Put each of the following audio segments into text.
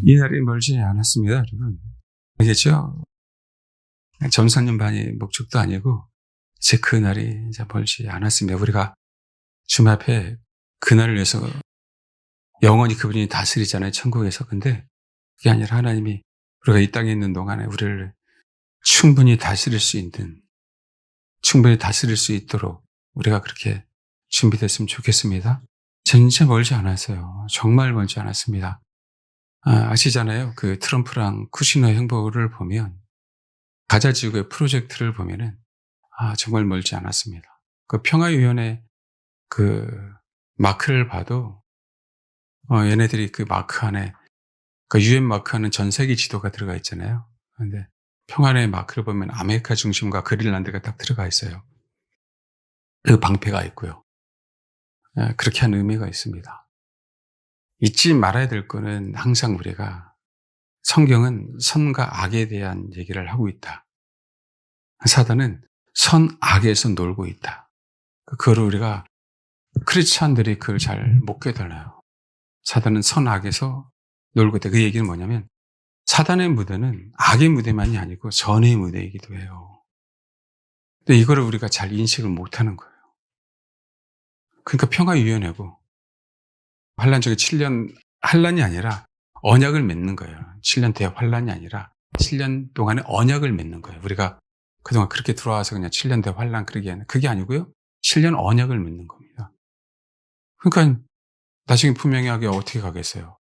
이 날이 멀지 않았습니다, 여러분. 알겠죠? 점선년반이 목적도 아니고 이제 그 날이 이제 멀지 않았습니다. 우리가 주님 앞에 그날을 위해서 영원히 그분이 다스리잖아요, 천국에서. 근데 그게 아니라 하나님이 우리가 이 땅에 있는 동안에 우리를 충분히 다스릴 수 있는, 충분히 다스릴 수 있도록 우리가 그렇게 준비됐으면 좋겠습니다. 진짜 멀지 않았어요. 정말 멀지 않았습니다. 아시잖아요. 그 트럼프랑 쿠시너 행보를 보면, 가자 지구의 프로젝트를 보면은, 정말 멀지 않았습니다. 그 평화위원회 그 마크를 봐도, 얘네들이 그 마크 안에, 그 UN 마크 안에 전 세계 지도가 들어가 있잖아요. 근데 평화의 마크를 보면 아메리카 중심과 그린란드가 딱 들어가 있어요. 그 방패가 있고요. 그렇게 하는 의미가 있습니다. 잊지 말아야 될 거는 항상 우리가 성경은 선과 악에 대한 얘기를 하고 있다. 사단은 선, 악에서 놀고 있다. 그거를 우리가 크리스찬들이 그걸 잘 못 깨달아요. 사단은 선, 악에서 놀고 있다. 그 얘기는 뭐냐면 사단의 무대는 악의 무대만이 아니고 선의 무대이기도 해요. 근데 이거를 우리가 잘 인식을 못하는 거예요. 그러니까 평화위원회고 환란적인 7년 환란이 아니라 언약을 맺는 거예요. 7년 대환란이 아니라 7년 동안의 언약을 맺는 거예요. 우리가 그동안 그렇게 들어와서 그냥 7년 대환란 그게 아니고요. 7년 언약을 맺는 겁니다. 그러니까 나중에 분명하게 어떻게 가겠어요?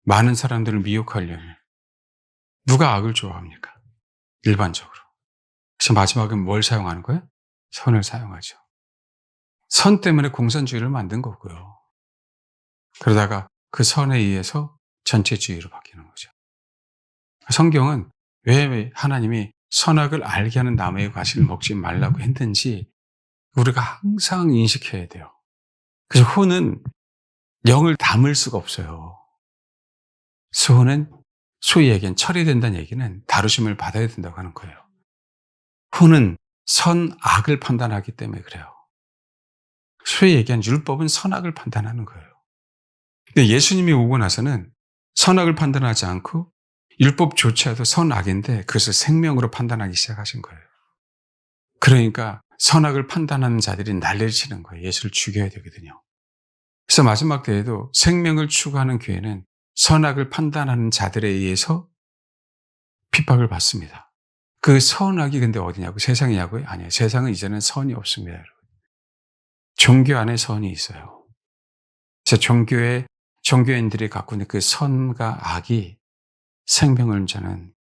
많은 사람들을 미혹하려면 누가 악을 좋아합니까? 일반적으로. 그래서 마지막에 뭘 사용하는 거예요? 선을 사용하죠. 선 때문에 공산주의를 만든 거고요. 그러다가 그 선에 의해서 전체주의로 바뀌는 거죠. 성경은 왜 하나님이 선악을 알게 하는 나무의 과실을 먹지 말라고 했는지 우리가 항상 인식해야 돼요. 그래서 혼은 영을 담을 수가 없어요. 혼은 소위 얘기한 처리된다는 얘기는 다루심을 받아야 된다고 하는 거예요. 혼은 선, 악을 판단하기 때문에 그래요. 소위 얘기한 율법은 선악을 판단하는 거예요. 근데 예수님이 오고 나서는 선악을 판단하지 않고 율법조차도 선악인데 그것을 생명으로 판단하기 시작하신 거예요. 그러니까 선악을 판단하는 자들이 난리를 치는 거예요. 예수를 죽여야 되거든요. 그래서 마지막 때에도 생명을 추구하는 교회는 선악을 판단하는 자들에 의해서 핍박을 받습니다. 그 선악이 근데 어디냐고? 세상이냐고요? 아니에요. 세상은 이제는 선이 없습니다, 여러분. 종교 안에 선이 있어요. 그래서 종교인들이 갖고 있는 그 선과 악이 생명을 저는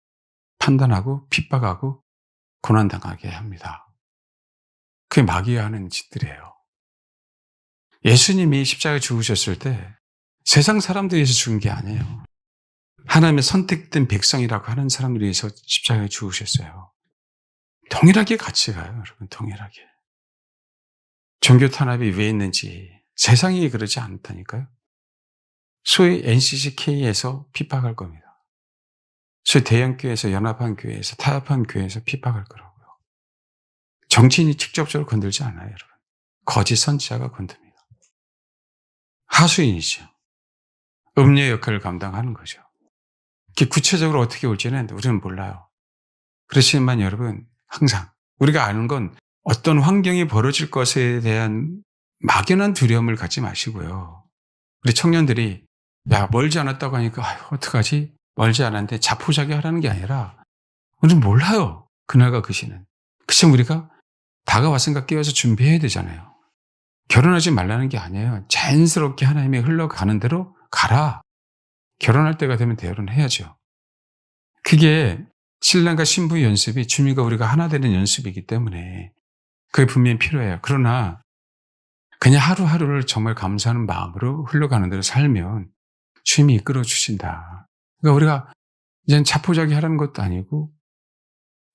판단하고 핍박하고 고난당하게 합니다. 그게 마귀가 하는 짓들이에요. 예수님이 십자가에 죽으셨을 때 세상 사람들이 위해서 죽은 게 아니에요. 하나님의 선택된 백성이라고 하는 사람들이 위해서 십자가에 죽으셨어요. 동일하게 같이 가요, 여러분. 동일하게. 종교 탄압이 왜 있는지 세상이 그러지 않다니까요. 소위 NCCK에서 핍박할 겁니다. 소위 대형교회에서, 연합한 교회에서, 타협한 교회에서 핍박할 거라고요. 정치인이 직접적으로 건들지 않아요, 여러분. 거짓 선지자가 건듭니다. 하수인이죠. 음녀 역할을 감당하는 거죠. 구체적으로 어떻게 올지는 우리는 몰라요. 그렇지만 여러분, 항상 우리가 아는 건 어떤 환경이 벌어질 것에 대한 막연한 두려움을 갖지 마시고요. 우리 청년들이 멀지 않았다고 하니까 어떡하지? 멀지 않았는데 자포자기 하라는 게 아니라 우리는 몰라요. 그날과 그 시는. 그치만 우리가 다가왔으니까 깨어서 준비해야 되잖아요. 결혼하지 말라는 게 아니에요. 자연스럽게 하나님이 흘러가는 대로 가라. 결혼할 때가 되면 결혼해야죠. 그게 신랑과 신부의 연습이 주님과 우리가 하나 되는 연습이기 때문에 그게 분명히 필요해요. 그러나 그냥 하루하루를 정말 감사하는 마음으로 흘러가는 대로 살면 주님이 이끌어 주신다. 그러니까 우리가 이제는 자포자기 하라는 것도 아니고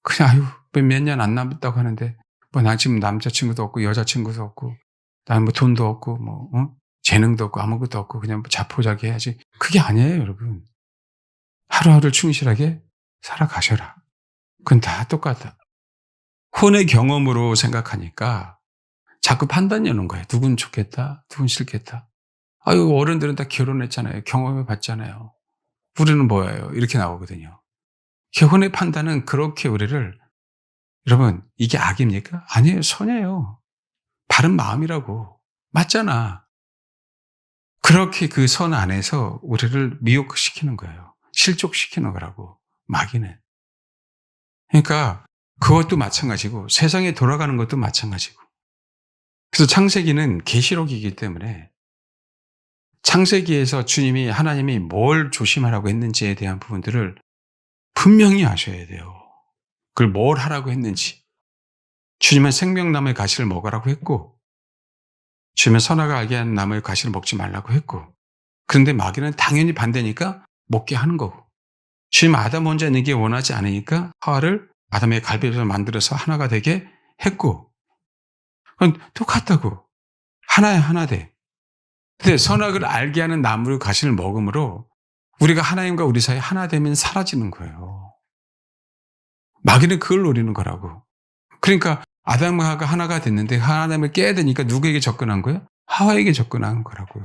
그냥 몇 년 안 남았다고 하는데 난 지금 남자친구도 없고 여자친구도 없고 난 돈도 없고 재능도 없고 아무것도 없고 그냥 자포자기 해야지. 그게 아니에요, 여러분. 하루하루를 충실하게 살아가셔라. 그건 다 똑같다. 혼의 경험으로 생각하니까 자꾸 판단이 오는 거예요. 누군 좋겠다, 누군 싫겠다. 어른들은 다 결혼했잖아요. 경험해 봤잖아요. 우리는 뭐예요? 이렇게 나오거든요. 개혼의 판단은 그렇게 우리를 여러분 이게 악입니까? 아니에요. 선이에요. 바른 마음이라고. 맞잖아. 그렇게 그 선 안에서 우리를 미혹시키는 거예요. 실족시키는 거라고. 마귀는. 그러니까 그것도 마찬가지고 세상에 돌아가는 것도 마찬가지고. 그래서 창세기는 계시록이기 때문에 창세기에서 주님이 하나님이 뭘 조심하라고 했는지에 대한 부분들을 분명히 아셔야 돼요. 그걸 뭘 하라고 했는지. 주님은 생명나무의 가시를 먹으라고 했고 주님은 선악을 알게 하는 나무의 가시를 먹지 말라고 했고 그런데 마귀는 당연히 반대니까 먹게 하는 거고 주님 아담 혼자 있는 게 원하지 않으니까 하와를 아담의 갈비뼈를 만들어서 하나가 되게 했고 그건 똑같다고. 하나야 하나 돼. 근데 선악을 알게 하는 나무의 가시를 먹음으로 우리가 하나님과 우리 사이 하나 되면 사라지는 거예요. 마귀는 그걸 노리는 거라고. 그러니까 아담과 하와가 하나가 됐는데 하나님을 깨야 되니까 누구에게 접근한 거예요? 하와에게 접근한 거라고요.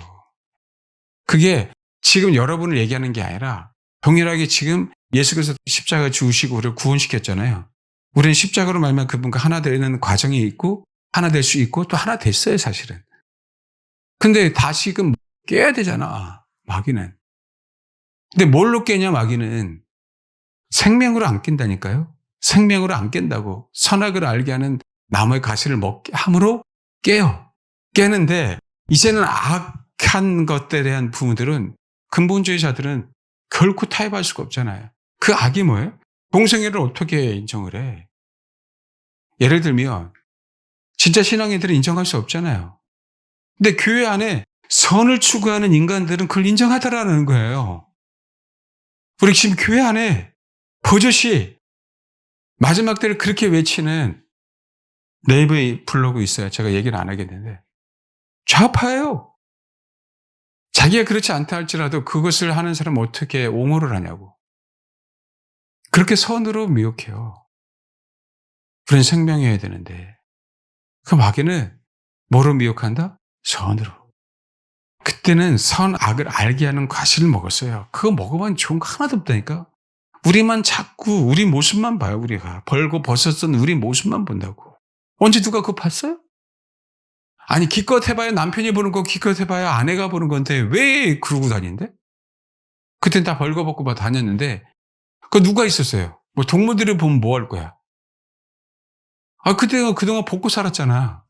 그게 지금 여러분을 얘기하는 게 아니라 동일하게 지금 예수께서 십자가에 죽으시고 우리를 구원시켰잖아요. 우리는 십자가로 말미암아 그분과 하나 되는 과정이 있고 하나 될 수 있고 또 하나 됐어요 사실은. 근데 다시금 깨야 되잖아 마귀는. 근데 뭘로 깨냐 마귀는 생명으로 안 깬다니까요. 생명으로 안 깬다고. 선악을 알게 하는 나무의 가시를 먹게 함으로 깨요. 깨는데 이제는 악한 것들에 대한 부분들은 근본주의자들은 결코 타협할 수가 없잖아요. 그 악이 뭐예요? 동성애를 어떻게 인정을 해? 예를 들면 진짜 신앙인들은 인정할 수 없잖아요. 근데 교회 안에 선을 추구하는 인간들은 그걸 인정하더라는 거예요. 우리 지금 교회 안에 버젓이 마지막 때를 그렇게 외치는 네이버 블로그 있어요. 제가 얘기를 안 하겠는데 좌파예요. 자기가 그렇지 않다 할지라도 그것을 하는 사람은 어떻게 옹호를 하냐고. 그렇게 선으로 미혹해요. 우리는 생명이어야 되는데 그 마귀는 뭐로 미혹한다? 선으로. 그때는 선악을 알게 하는 과실을 먹었어요. 그거 먹으면 좋은 거 하나도 없다니까. 우리만 자꾸 우리 모습만 봐요. 우리가 벌고 벗었던 우리 모습만 본다고. 언제 누가 그거 봤어요? 아니 기껏 해봐야 남편이 보는 거 기껏 해봐야 아내가 보는 건데 왜 그러고 다닌대? 그땐 다 벌거벗고 막 다녔는데 그거 누가 있었어요? 뭐 동물들이 보면 뭐 할 거야? 아 그때가 그동안 벗고 살았잖아.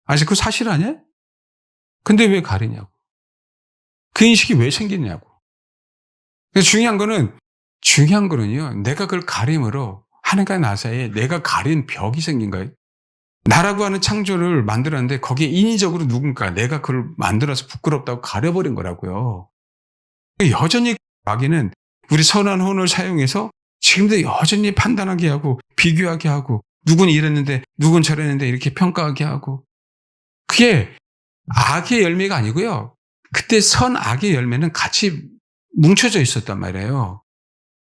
아니 그거 사실 아니야? 근데 왜 가리냐고. 그 인식이 왜 생기냐고. 근데 중요한 거는요. 내가 그걸 가림으로 하나님과 나 사이에 내가 가린 벽이 생긴 거예요. 나라고 하는 창조를 만들었는데 거기에 인위적으로 누군가 내가 그걸 만들어서 부끄럽다고 가려버린 거라고요. 여전히 마귀는 우리 선한 혼을 사용해서 지금도 여전히 판단하게 하고 비교하게 하고 누군 이랬는데 누군 저랬는데 이렇게 평가하게 하고 그게 악의 열매가 아니고요. 그때 선악의 열매는 같이 뭉쳐져 있었단 말이에요.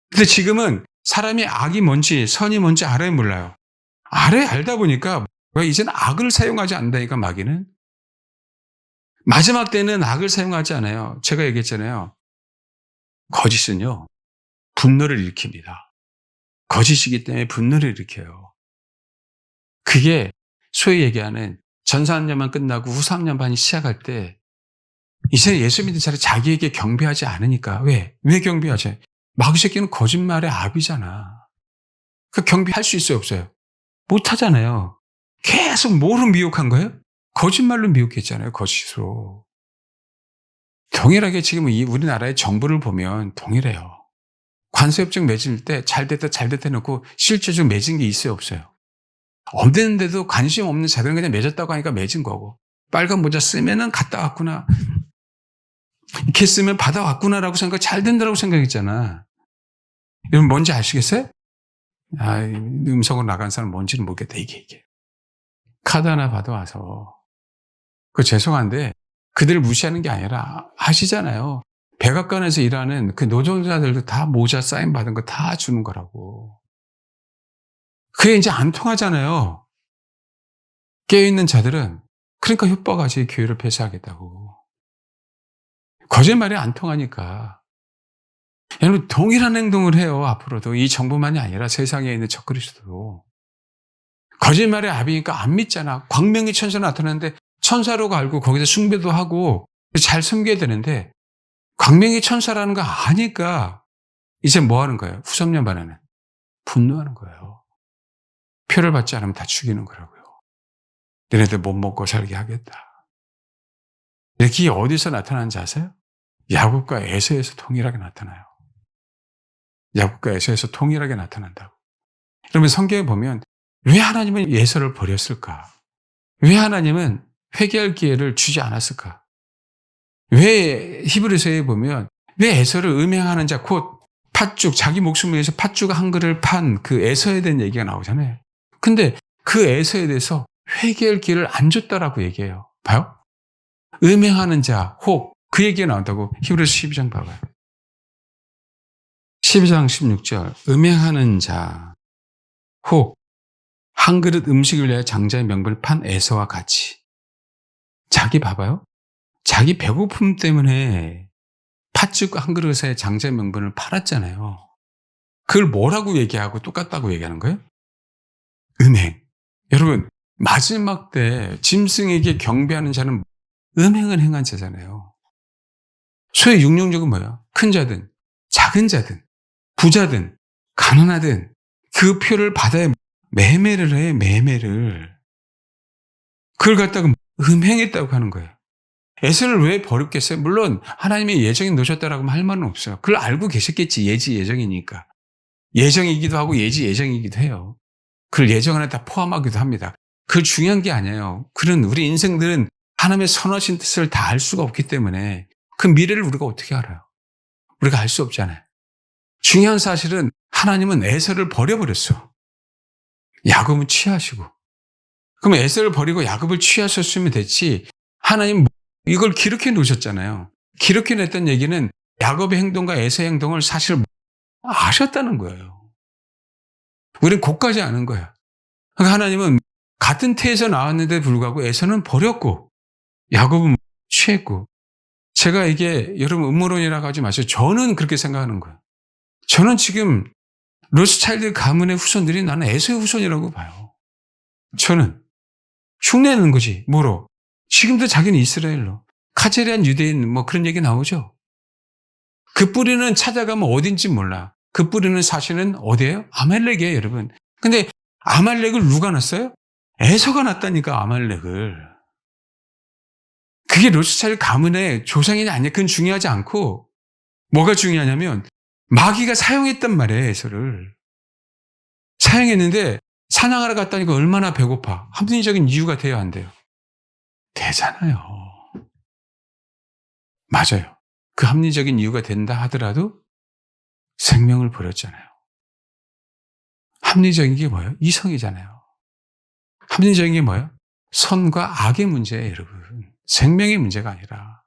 근데 지금은 사람이 악이 뭔지 선이 뭔지 알아야 몰라요. 알다 보니까 이제는 악을 사용하지 않는다니까 마귀는. 마지막 때는 악을 사용하지 않아요. 제가 얘기했잖아요. 거짓은요. 분노를 일으킵니다. 거짓이기 때문에 분노를 일으켜요. 그게 소위 얘기하는 전 3년만 끝나고 후 3년 반이 시작할 때 이제 예수 믿는 자를 자기에게 경배하지 않으니까 왜 경배하지? 마귀 새끼는 거짓말의 압이잖아. 그 경배할 수 있어요 없어요? 못하잖아요. 계속 뭐로 미혹한 거예요? 거짓말로 미혹했잖아요. 거짓으로. 동일하게 지금 우리나라의 정부를 보면 동일해요. 관세협정 맺을 때 잘 됐다 해놓고 실제적으로 맺은 게 있어요 없어요? 없는데도 관심 없는 자들은 그냥 맺었다고 하니까 맺은 거고 빨간 모자 쓰면은 갔다 왔구나. 이렇게 쓰면 받아왔구나라고 생각 잘 된다라고 생각했잖아. 여러분 뭔지 아시겠어요? 음성으로 나간 사람 뭔지는 모르겠다. 이게. 카드 하나 받아와서 죄송한데 그들을 무시하는 게 아니라 아시잖아요. 백악관에서 일하는 그 노동자들도 다 모자 사인 받은 거 다 주는 거라고. 그게 이제 안 통하잖아요. 깨어있는 자들은 그러니까 협박하지 교회를 폐쇄하겠다고. 거짓말이 안 통하니까. 여러분 동일한 행동을 해요. 앞으로도 이 정부만이 아니라 세상에 있는 적그리스도도. 거짓말의 아비니까 안 믿잖아. 광명의 천사 나타났는데 천사로 알고 거기서 숭배도 하고 잘 섬겨야 되는데 광명의 천사라는 거 아니까 이제 뭐 하는 거예요? 후섭년 반에는 분노하는 거예요. 표를 받지 않으면 다 죽이는 거라고요. 너네들 못 먹고 살게 하겠다. 이게 어디서 나타나는지 아세요? 야곱과 에서에서 통일하게 나타나요. 야곱과 에서에서 통일하게 나타난다고. 그러면 성경에 보면 왜 하나님은 에서를 버렸을까? 왜 하나님은 회개할 기회를 주지 않았을까? 왜 히브리서에 보면 왜 에서를 음행하는 자, 곧 팥죽, 자기 목숨을 위해서 팥죽 한 그릇을 판 그 에서에 대한 얘기가 나오잖아요. 근데 그 에서에 대해서 회개할 기회를 안 줬다라고 얘기해요. 봐요? 음행하는 자, 혹 그 얘기가 나온다고 히브리서 12장 봐봐요. 12장 16절 음행하는 자, 혹 한 그릇 음식을 위해 장자의 명분을 판 에서와 같이. 자기 봐봐요. 자기 배고픔 때문에 팥죽 한 그릇에 장자의 명분을 팔았잖아요. 그걸 뭐라고 얘기하고 똑같다고 얘기하는 거예요? 음행. 여러분 마지막 때 짐승에게 경배하는 자는 음행을 행한 자잖아요. 소위 육령적은 뭐예요? 큰 자든 작은 자든 부자든 가난하든 그 표를 받아야 매매를 해. 매매를. 그걸 갖다가 음행했다고 하는 거예요. 에서를 왜 버렸겠어요? 물론 하나님이 예정에 놓으셨다라고 할 말은 없어요. 그걸 알고 계셨겠지. 예지 예정이니까. 예정이기도 하고 예지 예정이기도 해요. 그걸 예정 안에 다 포함하기도 합니다. 그 중요한 게 아니에요. 그런 우리 인생들은 하나님의 선하신 뜻을 다 알 수가 없기 때문에 그 미래를 우리가 어떻게 알아요? 우리가 알 수 없잖아요. 중요한 사실은 하나님은 에서를 버려버렸어. 야곱은 취하시고. 그럼 에서를 버리고 야곱을 취하셨으면 됐지. 하나님 이걸 기록해 놓으셨잖아요. 기록해 냈던 얘기는 야곱의 행동과 에서의 행동을 사실 아셨다는 거예요. 우리는 그것까지 아는 거야. 그러니까 하나님은 같은 태에서 나왔는데 불구하고 에서는 버렸고 야곱은 취했고. 제가 이게 여러분 음모론이라고 하지 마세요. 저는 그렇게 생각하는 거예요. 저는 지금 로스차일드 가문의 후손들이 나는 에서의 후손이라고 봐요. 저는 흉내내는 거지. 뭐로? 지금도 자기는 이스라엘로. 카제리안 유대인 뭐 그런 얘기 나오죠. 그 뿌리는 찾아가면 어딘지 몰라. 그 뿌리는 사실은 어디예요? 아말렉이에요, 여러분. 근데 아말렉을 누가 낳았어요? 에서가 낳았다니까, 아말렉을. 그게 로스차일드 가문의 조상이냐 아니냐 그건 중요하지 않고 뭐가 중요하냐면 마귀가 사용했단 말이에요, 에서를. 사용했는데 사냥하러 갔다니까 얼마나 배고파. 합리적인 이유가 돼야 안 돼요? 되잖아요. 맞아요. 그 합리적인 이유가 된다 하더라도 생명을 버렸잖아요. 합리적인 게 뭐예요? 이성이잖아요. 합리적인 게 뭐예요? 선과 악의 문제예요, 여러분. 생명의 문제가 아니라.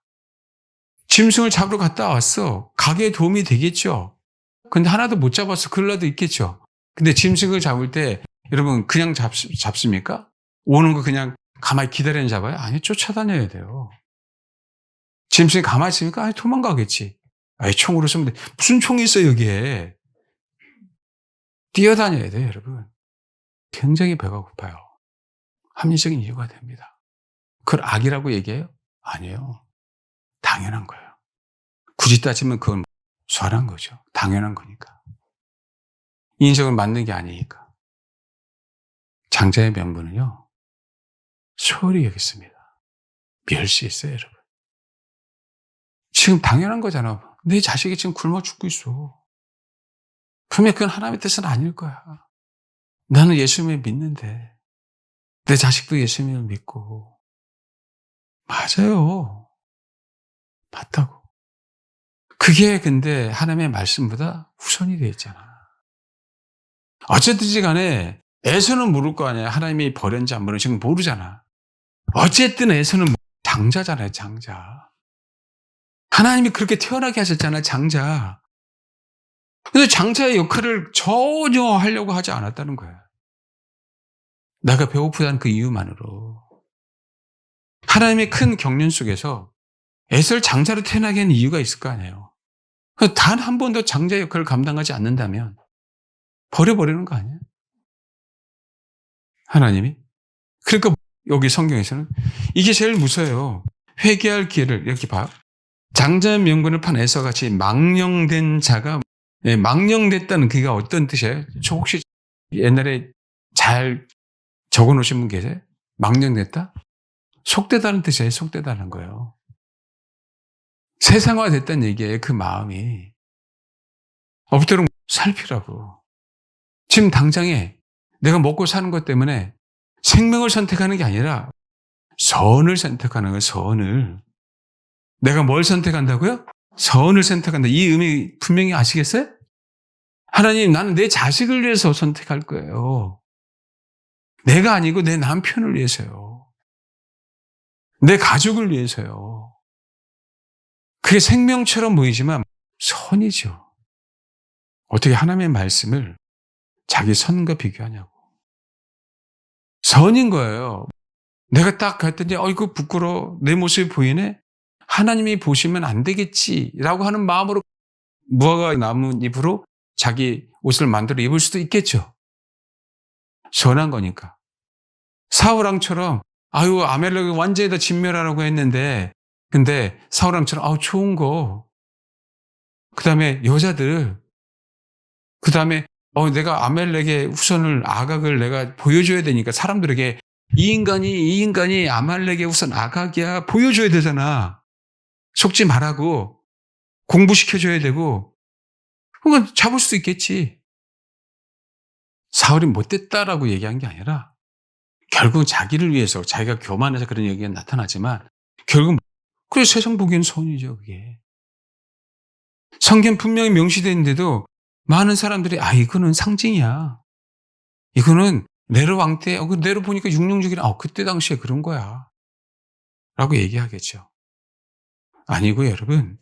짐승을 잡으러 갔다 왔어. 가게에 도움이 되겠죠. 근데 하나도 못 잡았어. 그럴 라도 있겠죠. 근데 짐승을 잡을 때 여러분 그냥 잡습니까? 오는 거 그냥 가만히 기다리는 잡아요? 아니, 쫓아다녀야 돼요. 짐승이 가만히 있으니까 아니, 도망가겠지. 아니, 총으로 쏘면 돼. 무슨 총이 있어 여기에. 뛰어다녀야 돼요, 여러분. 굉장히 배가 고파요. 합리적인 이유가 됩니다. 그걸 악이라고 얘기해요? 아니에요. 당연한 거예요. 굳이 따지면 그건 쇠한 거죠. 당연한 거니까. 인생을 만든 게 아니니까. 장자의 명분은요, 소홀히 여겼습니다. 멸시했어요, 여러분. 지금 당연한 거잖아. 내 자식이 지금 굶어 죽고 있어. 그러면 그건 하나님의 뜻은 아닐 거야. 나는 예수님을 믿는데 내 자식도 예수님을 믿고. 맞아요. 맞다고. 그게 근데 하나님의 말씀보다 우선이 되어 있잖아. 어쨌든지 간에 에서는 모를 거 아니야. 하나님이 버렸는지 안 버렸는지 모르잖아. 어쨌든 에서는 장자잖아요, 장자. 하나님이 그렇게 태어나게 하셨잖아요, 장자. 근데 장자의 역할을 전혀 하려고 하지 않았다는 거야. 내가 배고프다는 그 이유만으로. 하나님의 큰 경륜 속에서 에서를 장자로 태어나게 한 이유가 있을 거 아니에요. 단 한 번도 장자 역할을 감당하지 않는다면 버려버리는 거 아니에요? 하나님이? 그러니까 여기 성경에서는 이게 제일 무서워요. 회개할 기회를 이렇게 봐요. 장자의 명분을 판 에서같이 망령된 자가 망령됐다는 그게 어떤 뜻이에요? 저 혹시 옛날에 잘 적어놓으신 분 계세요? 망령됐다? 속되다는 뜻이에요. 속되다는 거예요. 세상화됐다는 얘기예요. 그 마음이. 엎드려 살피라고. 지금 당장에 내가 먹고 사는 것 때문에 생명을 선택하는 게 아니라 선을 선택하는 거예요. 선을. 내가 뭘 선택한다고요? 선을 선택한다. 이 의미 분명히 아시겠어요? 하나님, 나는 내 자식을 위해서 선택할 거예요. 내가 아니고 내 남편을 위해서요. 내 가족을 위해서요. 그게 생명처럼 보이지만 선이죠. 어떻게 하나님의 말씀을 자기 선과 비교하냐고. 선인 거예요. 내가 딱 갔더니 어이구 부끄러워. 내 모습이 보이네. 하나님이 보시면 안 되겠지라고 하는 마음으로 무화과 나뭇잎으로 자기 옷을 만들어 입을 수도 있겠죠. 선한 거니까. 사울왕처럼 아유 아멜렉을 완전히 다 진멸하라고 했는데 근데 사울왕처럼 아우 좋은 거 그다음에 여자들 그다음에 내가 아멜렉의 후손을 아각을 내가 보여줘야 되니까 사람들에게 이 인간이 아말렉의 후손 아각이야 보여줘야 되잖아. 속지 말라고 공부시켜줘야 되고 그건 잡을 수도 있겠지. 사울이 못됐다라고 얘기한 게 아니라 결국 자기를 위해서 자기가 교만해서 그런 얘기가 나타나지만 결국 그래 세상 보기엔 선이죠 그게. 성경 분명히 명시되어 있는데도 많은 사람들이 이거는 상징이야. 이거는 네로 왕 때 그 네로 보니까 육룡죽이라 그때 당시에 그런 거야. 라고 얘기하겠죠. 아니고 여러분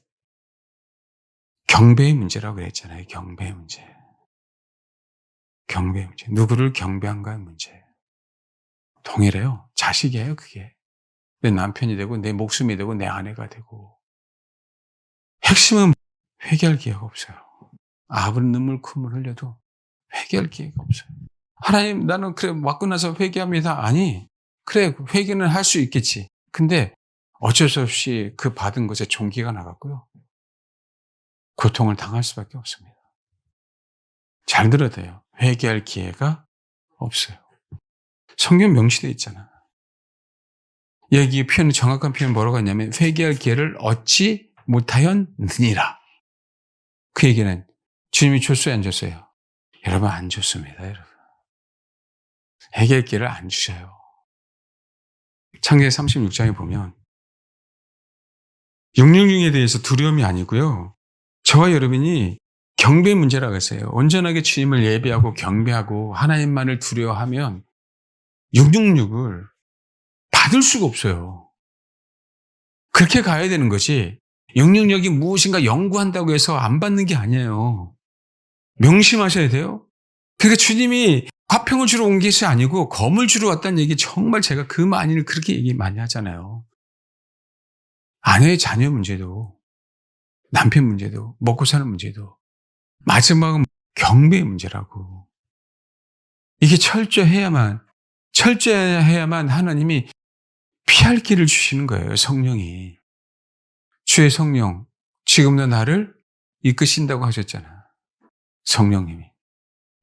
경배의 문제라고 했잖아요. 경배의 문제. 경배의 문제. 누구를 경배한가의 문제. 동일해요. 자식이에요 그게. 내 남편이 되고 내 목숨이 되고 내 아내가 되고. 핵심은 회개할 기회가 없어요. 아무리 눈물 콧물 흘려도 회개할 기회가 없어요. 하나님 나는 그래 맞고 나서 회개합니다. 아니 그래 회개는 할 수 있겠지. 근데 어쩔 수 없이 그 받은 것에 종기가 나갔고요. 고통을 당할 수밖에 없습니다. 잘 들어야 돼요. 회개할 기회가 없어요. 성경 명시되어 있잖아. 여기 표현 정확한 표현 뭐라고 하냐면 회개할 기회를 얻지 못하였느니라. 그 얘기는 주님이 줬어요 안 줬어요? 여러분 안 줬습니다. 여러분. 회개할 기회를 안 주셔요. 창세기 36장에 보면 육령중에 대해서 두려움이 아니고요. 저와 여러분이 경배 문제라고 했어요. 온전하게 주님을 예배하고 경배하고 하나님만을 두려워하면 666을 받을 수가 없어요. 그렇게 가야 되는 거지. 666이 무엇인가 연구한다고 해서 안 받는 게 아니에요. 명심하셔야 돼요. 그러니까 주님이 화평을 주러 온 것이 아니고 검을 주러 왔다는 얘기 정말 제가 그 많이를 그렇게 얘기 많이 하잖아요. 아내의 자녀 문제도 남편 문제도 먹고 사는 문제도 마지막은 경배의 문제라고. 이게 철저해야만 하나님이 피할 길을 주시는 거예요. 성령이. 주의 성령 지금도 나를 이끄신다고 하셨잖아. 성령님이.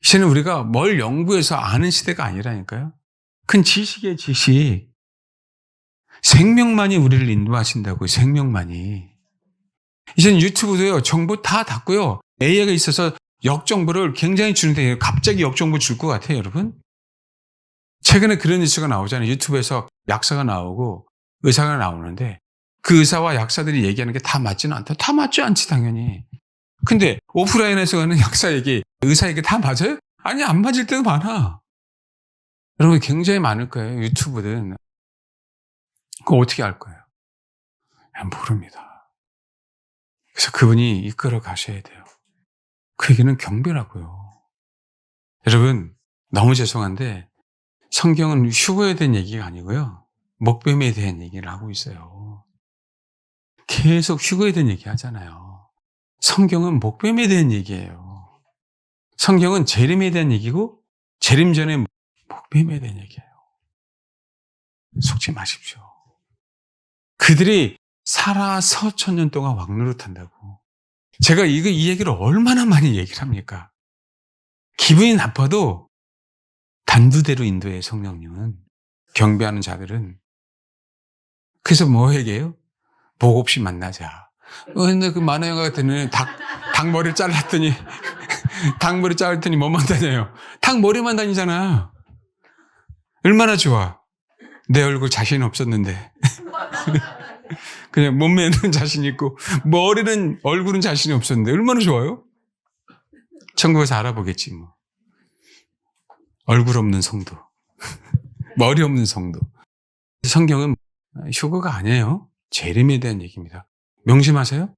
이제는 우리가 뭘 연구해서 아는 시대가 아니라니까요. 큰 지식의 지식. 생명만이 우리를 인도하신다고요. 생명만이. 이제는 유튜브도요. 정보 다 닫고요. AI가 있어서 역정보를 굉장히 주는데 갑자기 역정보 줄 것 같아요. 여러분. 최근에 그런 뉴스가 나오잖아요. 유튜브에서 약사가 나오고 의사가 나오는데 그 의사와 약사들이 얘기하는 게 다 맞지는 않다. 다 맞지 않지 당연히. 근데 오프라인에서 하는 약사 얘기, 의사 얘기 다 맞아요? 아니 안 맞을 때도 많아. 여러분 굉장히 많을 거예요. 유튜브든. 그거 어떻게 알 거예요? 모릅니다. 그래서 그분이 이끌어 가셔야 돼요. 그 얘기는 경배라고요. 여러분 너무 죄송한데 성경은 휴거에 대한 얘기가 아니고요. 목뱀에 대한 얘기를 하고 있어요. 계속 휴거에 대한 얘기 하잖아요. 성경은 목뱀에 대한 얘기예요. 성경은 재림에 대한 얘기고 재림 전에 목뱀에 대한 얘기예요. 속지 마십시오. 그들이 살아서 1000년 동안 왕노릇한다고. 제가 이 얘기를 얼마나 많이 얘기를 합니까? 기분이 나빠도 단두대로 인도해요, 성령님은. 경배하는 자들은. 그래서 뭐 얘기해요? 복 없이 만나자. 근데 그 만화영화 같은 데는 닭머리를 잘랐더니, 닭머리 잘랐더니 뭐만 다녀요? 닭머리만 다니잖아. 얼마나 좋아. 내 얼굴 자신 없었는데. 그냥 몸매는 자신 있고, 얼굴은 자신이 없었는데, 얼마나 좋아요? 천국에서 알아보겠지, 뭐. 얼굴 없는 성도. 머리 없는 성도. 성경은 휴거가 아니에요. 재림에 대한 얘기입니다. 명심하세요.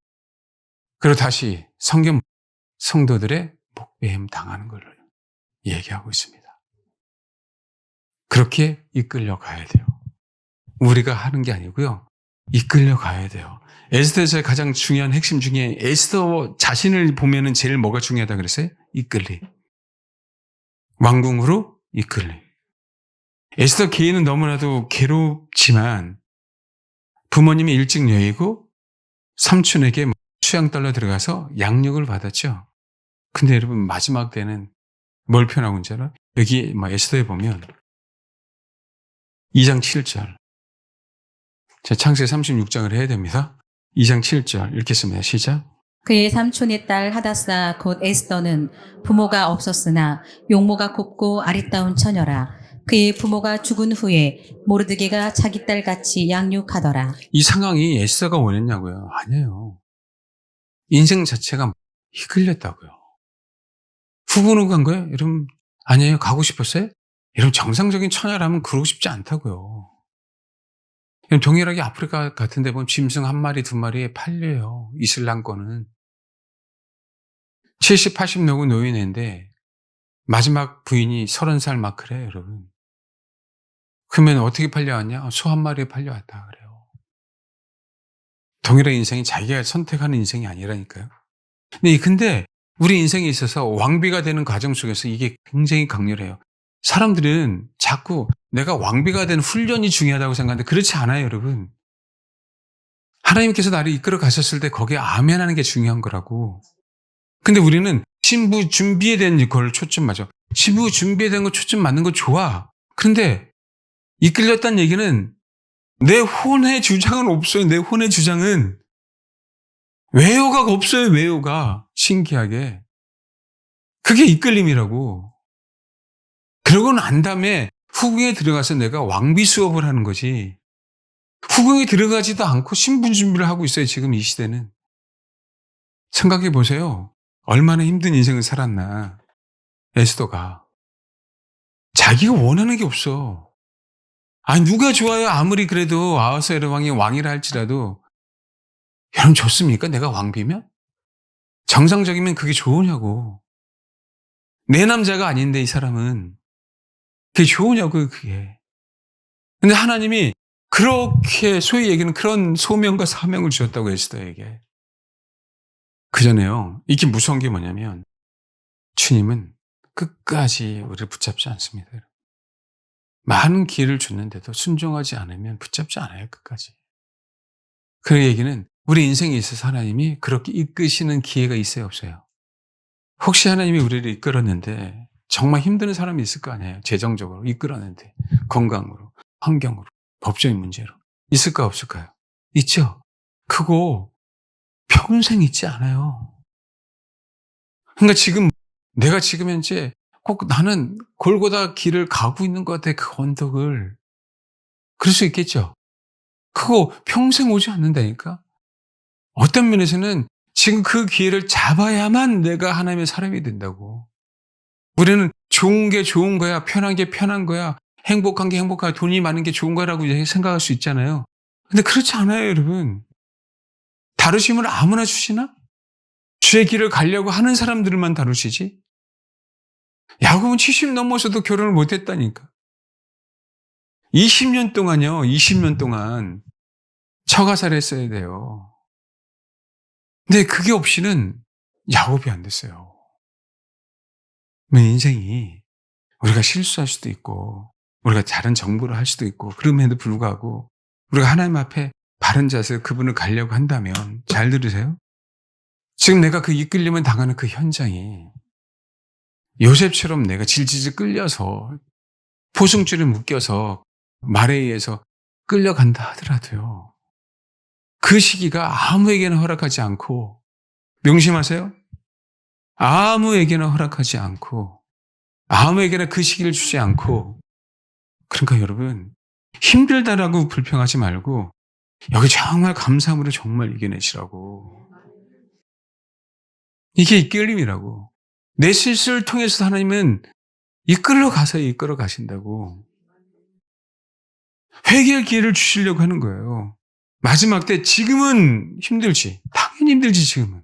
그리고 다시 성경 성도들의 목배임 당하는 것을 얘기하고 있습니다. 그렇게 이끌려 가야 돼요. 우리가 하는 게 아니고요. 이끌려 가야 돼요. 에스더에서의 가장 중요한 핵심 중에 에스더 자신을 보면은 제일 뭐가 중요하다 그랬어요? 이끌림. 왕궁으로 이끌림. 에스더 개인은 너무나도 괴롭지만 부모님이 일찍 여의고 삼촌에게 수양딸로 들어가서 양육을 받았죠. 근데 여러분 마지막 때는 뭘 표현하고 있는지 알아요? 여기 에스더에 보면 2장 7절. 자, 창세기 36장을 해야 됩니다. 2장 7절 읽겠습니다. 시작. 그의 삼촌의 딸 하다사 곧 에스더는 부모가 없었으나 용모가 곱고 아리따운 처녀라. 그의 부모가 죽은 후에 모르드게가 자기 딸같이 양육하더라. 이 상황이 에스더가 원했냐고요? 아니에요. 인생 자체가 이끌렸다고요. 후분후한 거예요? 여러분 아니에요. 가고 싶었어요? 여러분 정상적인 처녀라면 그러고 싶지 않다고요. 동일하게 아프리카 같은 데 보면 짐승 한 마리 두 마리에 팔려요. 이슬람권은 70, 80 넘은 노인인데 마지막 부인이 30살 막 그래요, 여러분. 그러면 어떻게 팔려왔냐? 소 한 마리에 팔려왔다 그래요. 동일한 인생이 자기가 선택하는 인생이 아니라니까요. 근데 우리 인생에 있어서 왕비가 되는 과정 속에서 이게 굉장히 강렬해요. 사람들은 자꾸 내가 왕비가 되는 훈련이 중요하다고 생각하는데 그렇지 않아요, 여러분. 하나님께서 나를 이끌어 가셨을 때 거기에 아멘하는 게 중요한 거라고. 근데 우리는 신부 준비에 대한 걸 초점 맞아. 신부 준비에 대한 거 초점 맞는 거 좋아. 그런데 이끌렸다는 얘기는 내 혼의 주장은 없어요. 내 혼의 주장은 외요가 없어요. 외요가 신기하게. 그게 이끌림이라고. 그러고 난 다음에 후궁에 들어가서 내가 왕비 수업을 하는 거지. 후궁에 들어가지도 않고 신분 준비를 하고 있어요. 지금 이 시대는. 생각해 보세요. 얼마나 힘든 인생을 살았나. 에스더가. 자기가 원하는 게 없어. 아니 누가 좋아요? 아무리 그래도 아하수에로 왕이 왕이라 할지라도 여러분 좋습니까? 내가 왕비면? 정상적이면 그게 좋으냐고. 내 남자가 아닌데 이 사람은. 그게 좋으냐고요, 그게. 근데 하나님이 그렇게 소위 얘기는 그런 소명과 사명을 주셨다고 에스더에게. 그전에요. 이게 무서운 게 뭐냐면 주님은 끝까지 우리를 붙잡지 않습니다. 많은 기회를 줬는데도 순종하지 않으면 붙잡지 않아요, 끝까지. 그 얘기는 우리 인생에 있어서 하나님이 그렇게 이끄시는 기회가 있어요, 없어요? 혹시 하나님이 우리를 이끌었는데 정말 힘든 사람이 있을 거 아니에요. 재정적으로 이끌었는데 건강으로, 환경으로, 법적인 문제로. 있을까 없을까요? 있죠. 그거 평생 있지 않아요. 그러니까 내가 지금 현재 꼭 나는 골고다 길을 가고 있는 것 같아. 그 언덕을. 그럴 수 있겠죠. 그거 평생 오지 않는다니까. 어떤 면에서는 지금 그 기회를 잡아야만 내가 하나님의 사람이 된다고. 우리는 좋은 게 좋은 거야, 편한 게 편한 거야, 행복한 게 행복하고 돈이 많은 게 좋은 거라고 생각할 수 있잖아요. 근데 그렇지 않아요, 여러분. 다루심을 아무나 주시나? 주의 길을 가려고 하는 사람들만 다루시지? 야곱은 70 넘어서도 결혼을 못 했다니까. 20년 동안요, 20년 동안 처가살이 했어야 돼요. 근데 그게 없이는 야곱이 안 됐어요. 인생이 우리가 실수할 수도 있고 우리가 다른 정보를 할 수도 있고 그럼에도 불구하고 우리가 하나님 앞에 바른 자세로 그분을 가려고 한다면 잘 들으세요. 지금 내가 그 이끌림을 당하는 그 현장이 요셉처럼 내가 질질 끌려서 포승줄에 묶여서 말에 의해서 끌려간다 하더라도요. 그 시기가 아무에게나 허락하지 않고 명심하세요. 아무에게나 허락하지 않고 아무에게나 그 시기를 주지 않고 그러니까 여러분 힘들다라고 불평하지 말고 여기 정말 감사함으로 정말 이겨내시라고. 이게 이끌림이라고. 내 실수를 통해서 하나님은 이끌어 가신다고. 회개의 기회를 주시려고 하는 거예요. 마지막 때 지금은 힘들지. 당연히 힘들지 지금은.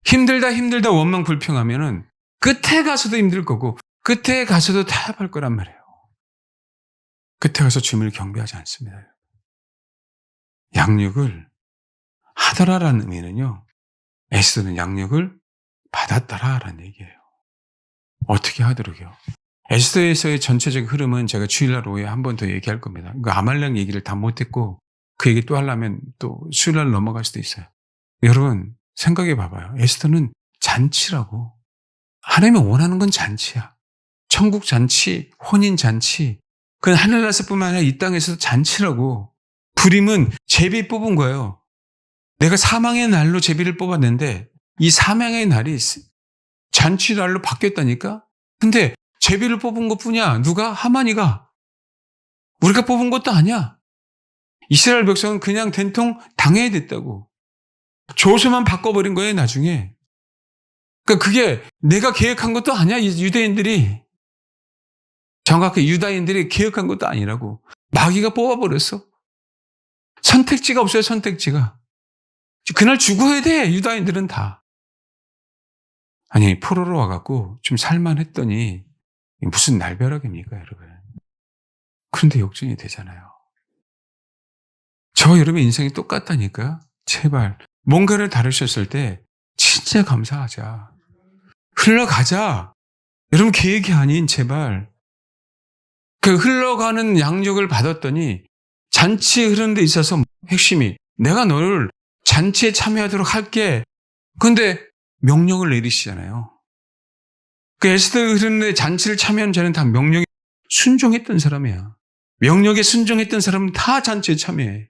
힘들다 원망 불평하면은 끝에 가서도 힘들 거고 끝에 가서도 타협할 거란 말이에요. 끝에 가서 주님을 경배하지 않습니다. 양육을 하더라라는 의미는요. 에스더는 양육을 받았더라라는 얘기예요. 어떻게 하도록요? 에스더에서의 전체적 흐름은 제가 주일날 오후에 한 번 더 얘기할 겁니다. 그 아말렉 얘기를 다 못했고 그 얘기 또 하려면 또 수요일날 넘어갈 수도 있어요. 여러분 생각해 봐봐요. 에스더는 잔치라고. 하나님이 원하는 건 잔치야. 천국 잔치, 혼인 잔치. 그건 하늘나라뿐만 아니라 이 땅에서도 잔치라고. 불임은 제비 뽑은 거예요. 내가 사망의 날로 제비를 뽑았는데 이 사망의 날이 잔치 날로 바뀌었다니까? 근데 제비를 뽑은 것뿐이야. 누가? 하만이가. 우리가 뽑은 것도 아니야. 이스라엘 백성은 그냥 된통 당해야 됐다고. 조서만 바꿔버린 거예요, 나중에. 그러니까 그게 내가 계획한 것도 아니야, 유대인들이. 정확히 유다인들이 계획한 것도 아니라고. 마귀가 뽑아버렸어. 선택지가 없어요, 선택지가. 그날 죽어야 돼, 유다인들은 다. 아니, 포로로 와갖고 좀 살만했더니 무슨 날벼락입니까, 여러분. 그런데 역전이 되잖아요. 저 여러분 인생이 똑같다니까. 제발 뭔가를 다루셨을 때 진짜 감사하자. 흘러가자. 여러분 계획이 아닌 제발. 그 흘러가는 양육을 받았더니 잔치에 흐르는 데 있어서 핵심이 내가 너를 잔치에 참여하도록 할게. 그런데 명령을 내리시잖아요. 그 에스더 흐르는 데 잔치를 참여한 자는 다 명령에 순종했던 사람이야. 명령에 순종했던 사람은 다 잔치에 참여해.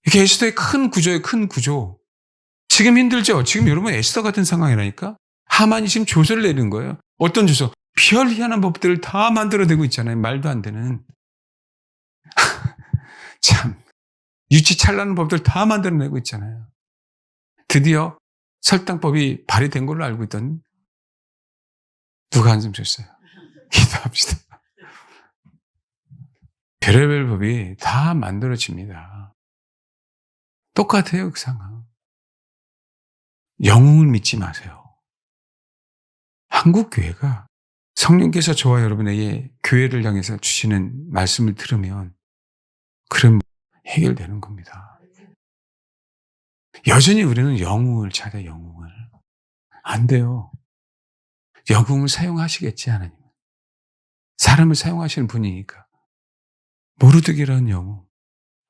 이게 에스더의 큰 구조예요, 큰 구조. 지금 힘들죠? 지금 여러분 에스더 같은 상황이라니까? 하만이 지금 조서를 내는 거예요. 어떤 조서? 별 희한한 법들을 다 만들어내고 있잖아요. 말도 안 되는. 참, 유치찬란한 법들 다 만들어내고 있잖아요. 드디어 설당법이 발의된 걸로 알고 있던 누가 한숨 줬어요? 기도합시다. 별의별 법이 다 만들어집니다. 똑같아요, 그 상황. 영웅을 믿지 마세요. 한국교회가 성령께서 저와 여러분에게 교회를 향해서 주시는 말씀을 들으면 그럼 해결되는 겁니다. 여전히 우리는 영웅을 찾아 영웅을. 안 돼요. 영웅을 사용하시겠지 하나님. 사람을 사용하시는 분이니까. 모르드게라는 영웅,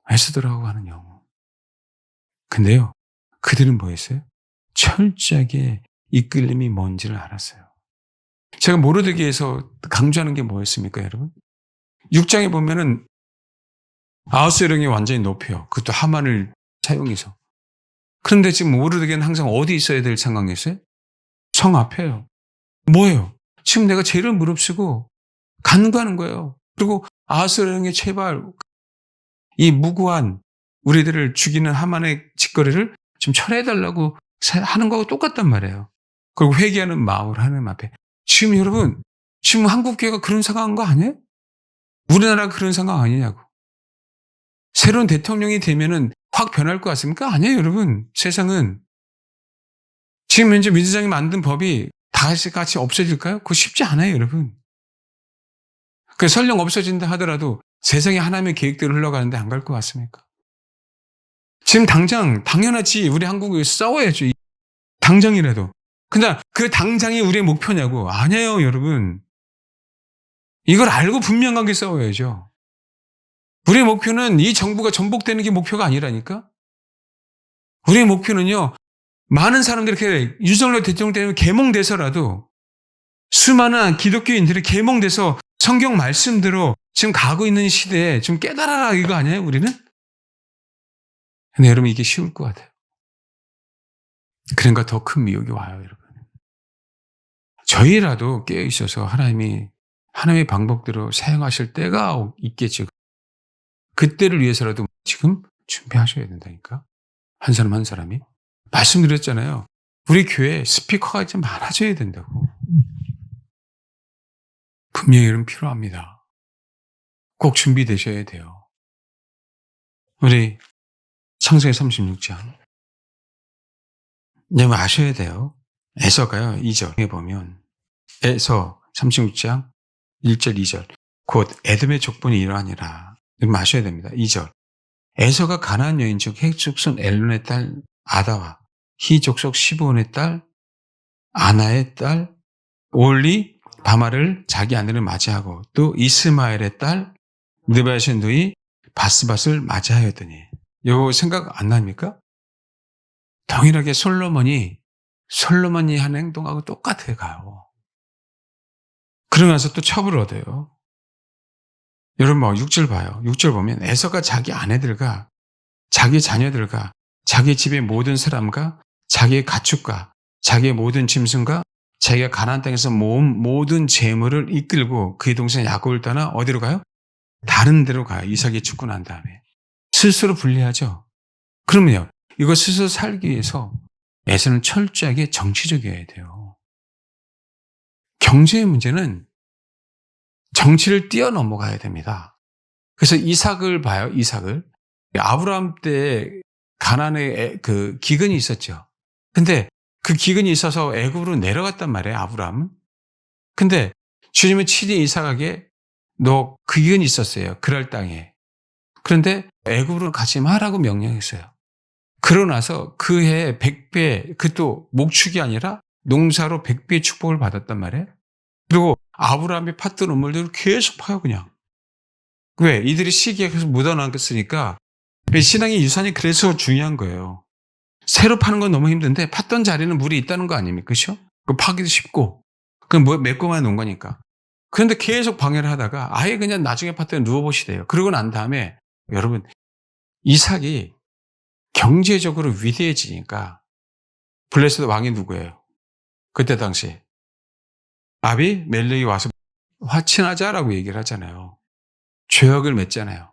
에스더라고 하는 영웅. 근데요, 그들은 뭐 했어요? 철저하게 이끌림이 뭔지를 알았어요. 제가 모르드게에서 강조하는 게 뭐였습니까, 여러분? 6장에 보면은 아하스령이 완전히 높여요. 그것도 하만을 사용해서. 그런데 지금 모르드게는 항상 어디 있어야 될 상황이었어요? 성 앞에요. 뭐예요? 지금 내가 죄를 무릅쓰고 간구하는 거예요. 그리고 아하스령이 제발 이 무고한 우리들을 죽이는 하만의 짓거리를 좀 철회해달라고 하는 거하고 똑같단 말이에요. 그리고 회개하는 마음을 하나님 앞에. 지금 여러분, 지금 한국교회가 그런 상황인 거 아니에요? 우리나라가 그런 상황 아니냐고. 새로운 대통령이 되면은 확 변할 것 같습니까? 아니에요, 여러분. 세상은. 지금 현재 민주당이 만든 법이 다 같이 없어질까요? 그거 쉽지 않아요, 여러분. 그 설령 없어진다 하더라도 세상에 하나님의 계획대로 흘러가는데 안 갈 것 같습니까? 지금 당장 당연하지 우리 한국에 싸워야죠. 당장이라도. 근데 그 당장이 우리의 목표냐고. 아니에요 여러분. 이걸 알고 분명하게 싸워야죠. 우리의 목표는 이 정부가 전복되는 게 목표가 아니라니까. 우리의 목표는요. 많은 사람들이 이렇게 윤석열 대통령 때문에 계몽돼서라도 수많은 기독교인들이 계몽돼서 성경 말씀대로 지금 가고 있는 시대에 좀 깨달아라 이거 아니에요 우리는? 근데 여러분 이게 쉬울 것 같아요. 그러니까 더 큰 미혹이 와요 여러분. 저희라도 깨어있어서 하나님의 방법대로 사용하실 때가 있겠죠. 그때를 위해서라도 지금 준비하셔야 된다니까. 한 사람 한 사람이. 말씀드렸잖아요. 우리 교회 스피커가 좀 많아져야 된다고. 분명히 이런 필요합니다. 꼭 준비되셔야 돼요. 우리 창세기 36장. 여러분 아셔야 돼요. 에서가요. 2절에 보면 에서 36장 1절 2절 곧 에돔의 족본이 이러하니라. 여러분 아셔야 됩니다. 2절 에서가 가나안 여인 중 헷 족속 엘론의 딸 아다와 히 족속 시브온의 딸 아나의 딸 올리 바마를 자기 아내를 맞이하고 또 이스마엘의 딸 느바셴 누이 바스밧을 맞이하였더니 이거 생각 안 납니까? 동일하게 솔로몬이 하는 행동하고 똑같아 가요. 그러면서 또 첩을 얻어요. 여러분 6절 봐요. 6절 보면 에서가 자기 아내들과 자기 자녀들과 자기 집의 모든 사람과 자기의 가축과 자기의 모든 짐승과 자기가 가나안 땅에서 모은 모든 재물을 이끌고 그의 동생 야곱을 떠나 어디로 가요? 다른 데로 가요. 이삭이 죽고 난 다음에. 스스로 분리하죠. 그러면요. 이거 스스로 살기 위해서 에서는 철저하게 정치적이어야 돼요. 경제의 문제는 정치를 뛰어넘어가야 됩니다. 그래서 이삭을 봐요. 이삭을. 아브라함 때 가나안에 그 기근이 있었죠. 근데 그 기근이 있어서 애굽으로 내려갔단 말이에요. 아브라함은. 근데 주님은 친히 이삭에게 너 그 기근이 있었어요. 그랄 땅에. 그런데 애굽으로 가지 마라고 명령했어요. 그러고 나서 그 해에 100배, 그것도 목축이 아니라 농사로 100배의 축복을 받았단 말이에요. 그리고 아브라함이 팠던 우물들을 계속 파요, 그냥. 왜? 이들이 시기에 계속 묻어놨으니까 신앙의 유산이 그래서 중요한 거예요. 새로 파는 건 너무 힘든데 팠던 자리는 물이 있다는 거 아닙니까? 그렇죠? 그 파기도 쉽고 그건 뭐 메꿔만 놓은 거니까. 그런데 계속 방해를 하다가 아예 그냥 나중에 팠더니 누워보시대요. 그러고 난 다음에 여러분 이삭이 경제적으로 위대해지니까 블레셋 왕이 누구예요? 그때 당시 아비 멜렉이 와서 화친하자라고 얘기를 하잖아요. 죄악을 맺잖아요.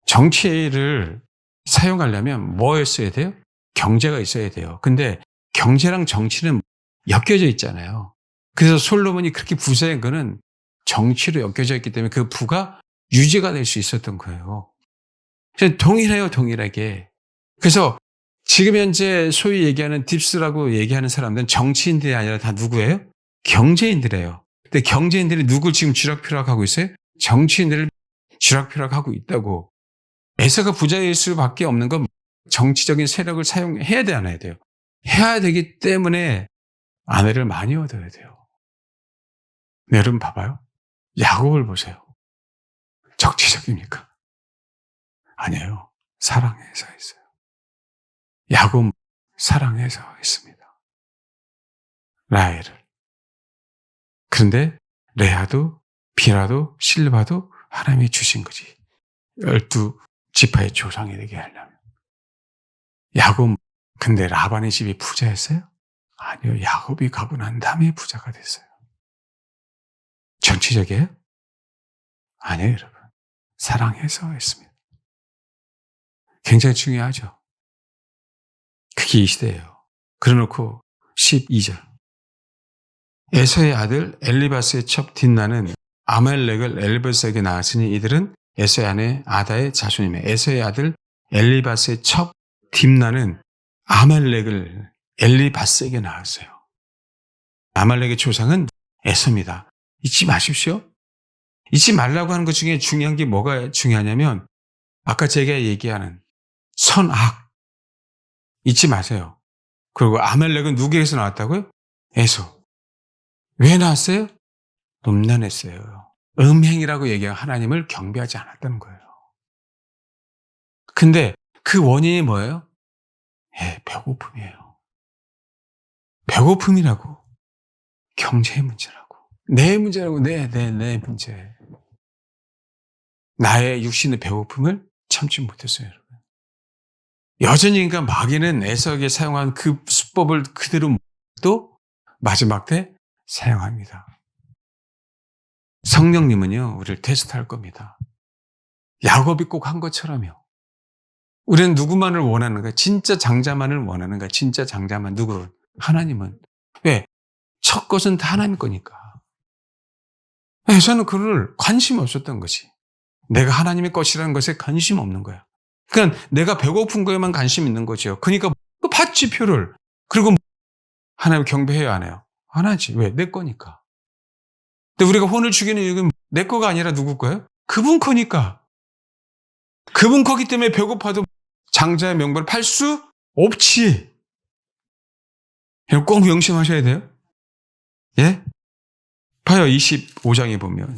정치를 사용하려면 뭐였어야 돼요? 경제가 있어야 돼요. 근데 경제랑 정치는 엮여져 있잖아요. 그래서 솔로몬이 그렇게 부자인 거는 정치로 엮여져 있기 때문에 그 부가 유지가 될 수 있었던 거예요. 동일해요, 동일하게. 그래서 지금 현재 소위 얘기하는 딥스라고 얘기하는 사람들은 정치인들이 아니라 다 누구예요? 경제인들이에요. 근데 경제인들이 누굴 지금 쥐락펴락하고 있어요? 정치인들을 쥐락펴락하고 있다고. 에서가 부자일 수밖에 없는 건 정치적인 세력을 사용해야 돼, 안 해야 돼요? 해야 되기 때문에 아내를 많이 얻어야 돼요. 네, 여러분 봐봐요. 야곱을 보세요. 정치적입니까? 아니에요. 사랑해서 했어요. 야곱 사랑해서 했습니다. 라헬을. 그런데 레아도 비라도 실바도 하나님이 주신 거지. 12지파의 조상이 되게 하려면. 야곱, 근데 라반의 집이 부자였어요? 아니요. 야곱이 가고 난 다음에 부자가 됐어요. 정치적이에요? 아니에요, 여러분. 사랑해서 했습니다. 굉장히 중요하죠. 그게 이 시대예요. 그래놓고 12절. 에서의 아들 엘리바스의 첩 딘나는 아말렉을 엘리바스에게 낳았으니 이들은 에서의 아내 아다의 자손이며 에서의 아들 엘리바스의 첩 딥나는 아말렉을 엘리바스에게 낳았어요. 아말렉의 조상은 에서입니다. 잊지 마십시오. 잊지 말라고 하는 것 중에 중요한 게 뭐가 중요하냐면 아까 제가 얘기하는 선악. 잊지 마세요. 그리고 아말렉은 누구에서 나왔다고요? 에서. 왜 나왔어요? 음란했어요. 음행이라고 얘기하는 하나님을 경배하지 않았다는 거예요. 근데 그 원인이 뭐예요? 배고픔이에요. 배고픔이라고. 경제의 문제라고. 내 문제라고. 내 문제. 나의 육신의 배고픔을 참지 못했어요, 여러분. 여전히 그러니까 마귀는 에서에게 사용한 그 수법을 그대로 또 마지막 때 사용합니다. 성령님은요, 우리를 테스트할 겁니다. 야곱이 꼭 한 것처럼요. 우리는 누구만을 원하는가? 진짜 장자만을 원하는가? 진짜 장자만 누구? 하나님은. 왜? 첫 것은 다 하나님 거니까. 에서는 그를 관심 없었던 거지. 내가 하나님의 것이라는 것에 관심 없는 거야. 그러니까 내가 배고픈 거에만 관심 있는 거죠. 그러니까 받지 표를. 그리고 하나님 경배해야 안 해요? 안 하지. 왜? 내 거니까. 근데 우리가 혼을 죽이는 이유는 내 거가 아니라 누구 거예요? 그분 거니까. 그분 거기 때문에 배고파도 장자의 명분을 팔 수 없지. 꼭 명심하셔야 돼요. 예? 봐요. 25장에 보면.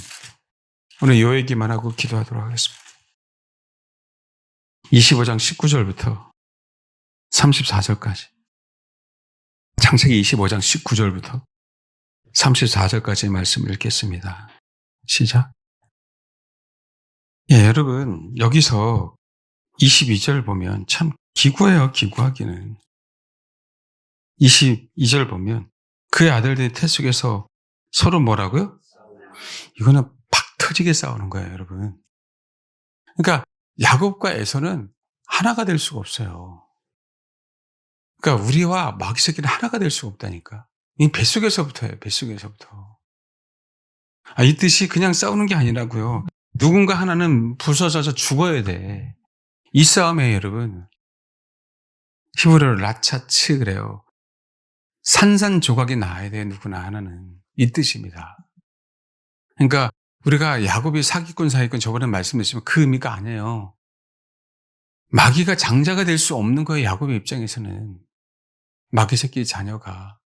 오늘 이 얘기만 하고 기도하도록 하겠습니다. 25장 19절부터 34절까지. 창세기 25장 19절부터 34절까지의 말씀을 읽겠습니다. 시작. 예, 여러분, 여기서 22절 보면 참 기구해요, 기구하기는. 22절 보면 그의 아들들이 태 속에서 서로 뭐라고요? 이거는 팍 터지게 싸우는 거예요, 여러분. 그러니까 야곱과 에서는 하나가 될 수가 없어요. 그러니까 우리와 마귀 새끼는 하나가 될 수가 없다니까. 이 뱃속에서부터예요, 뱃속에서부터. 이 뜻이 그냥 싸우는 게 아니라고요. 누군가 하나는 부서져서 죽어야 돼. 이 싸움에 여러분, 히브리어로 라차츠 그래요. 산산조각이 나야 돼, 누구나 하나는. 이 뜻입니다. 그러니까 우리가 야곱이 사기꾼 저번에 말씀드렸지만 그 의미가 아니에요. 마귀가 장자가 될 수 없는 거예요, 야곱의 입장에서는. 마귀 새끼 자녀가.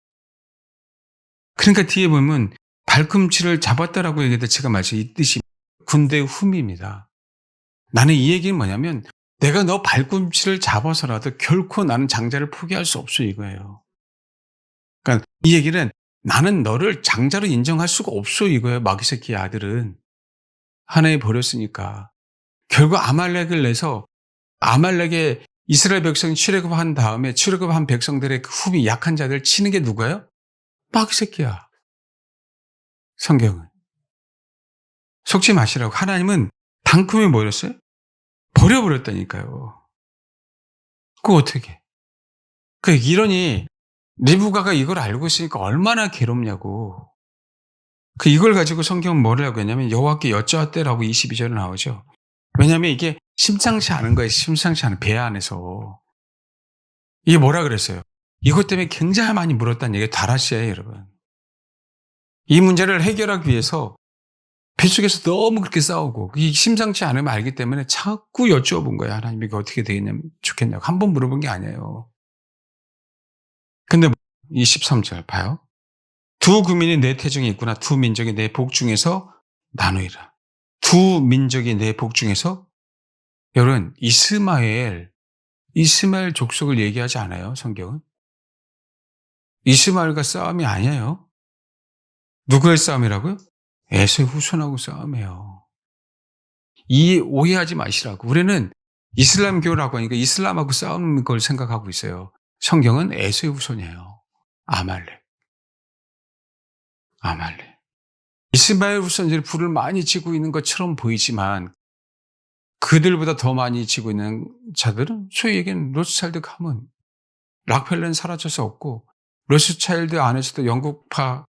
그러니까 뒤에 보면 발꿈치를 잡았다라고 얘기했는데 제가 이 뜻이 군대의 흠입니다. 나는 이 얘기는 뭐냐면 내가 너 발꿈치를 잡아서라도 결코 나는 장자를 포기할 수 없어 이거예요. 그러니까 이 얘기는 나는 너를 장자로 인정할 수가 없어 이거예요. 마귀 새끼 아들은. 하나에 버렸으니까. 결국 아말렉을 내서 아말렉의 이스라엘 백성이 출애굽한 다음에 출애굽한 백성들의 그 흠이 약한 자들 치는 게 누구예요? 마귀 새끼야. 성경은. 속지 마시라고. 하나님은 단숨에 뭐였어요? 버려버렸다니까요. 그거 어떻게? 이러니 리브가가 이걸 알고 있으니까 얼마나 괴롭냐고. 이걸 가지고 성경은 뭐를 하고 했냐면 여호와께 여쭈었대라고 22절에 나오죠. 왜냐하면 이게 심상치 않은 거예요. 심상치 않은 배 안에서. 이게 뭐라 그랬어요? 이것 때문에 굉장히 많이 물었다는 얘기가 다라시아예요, 여러분. 이 문제를 해결하기 위해서 뱃속에서 너무 그렇게 싸우고 이 심상치 않으면 알기 때문에 자꾸 여쭈어본 거예요. 하나님이 이거 어떻게 되겠냐면 좋겠냐고. 한 번 물어본 게 아니에요. 근데 23절 봐요. 두 구민이 내 태중에 있구나. 두 민족이 내 복 중에서 나누이라. 두 민족이 내 복 중에서 여러분 이스마엘 족속을 얘기하지 않아요. 성경은. 이스마엘과 싸움이 아니에요. 누구의 싸움이라고요? 에서의 후손하고 싸움이에요. 이 오해하지 마시라고. 우리는 이슬람교라고 하니까 이슬람하고 싸우는 걸 생각하고 있어요. 성경은 에서의 후손이에요. 아말렉. 이스마엘 후손들이 불을 많이 지고 있는 것처럼 보이지만 그들보다 더 많이 지고 있는 자들은 소위 얘기하는 로스차일드 가문. 락펠러는 사라져서 없고 로스차일드 안에서도 영국파,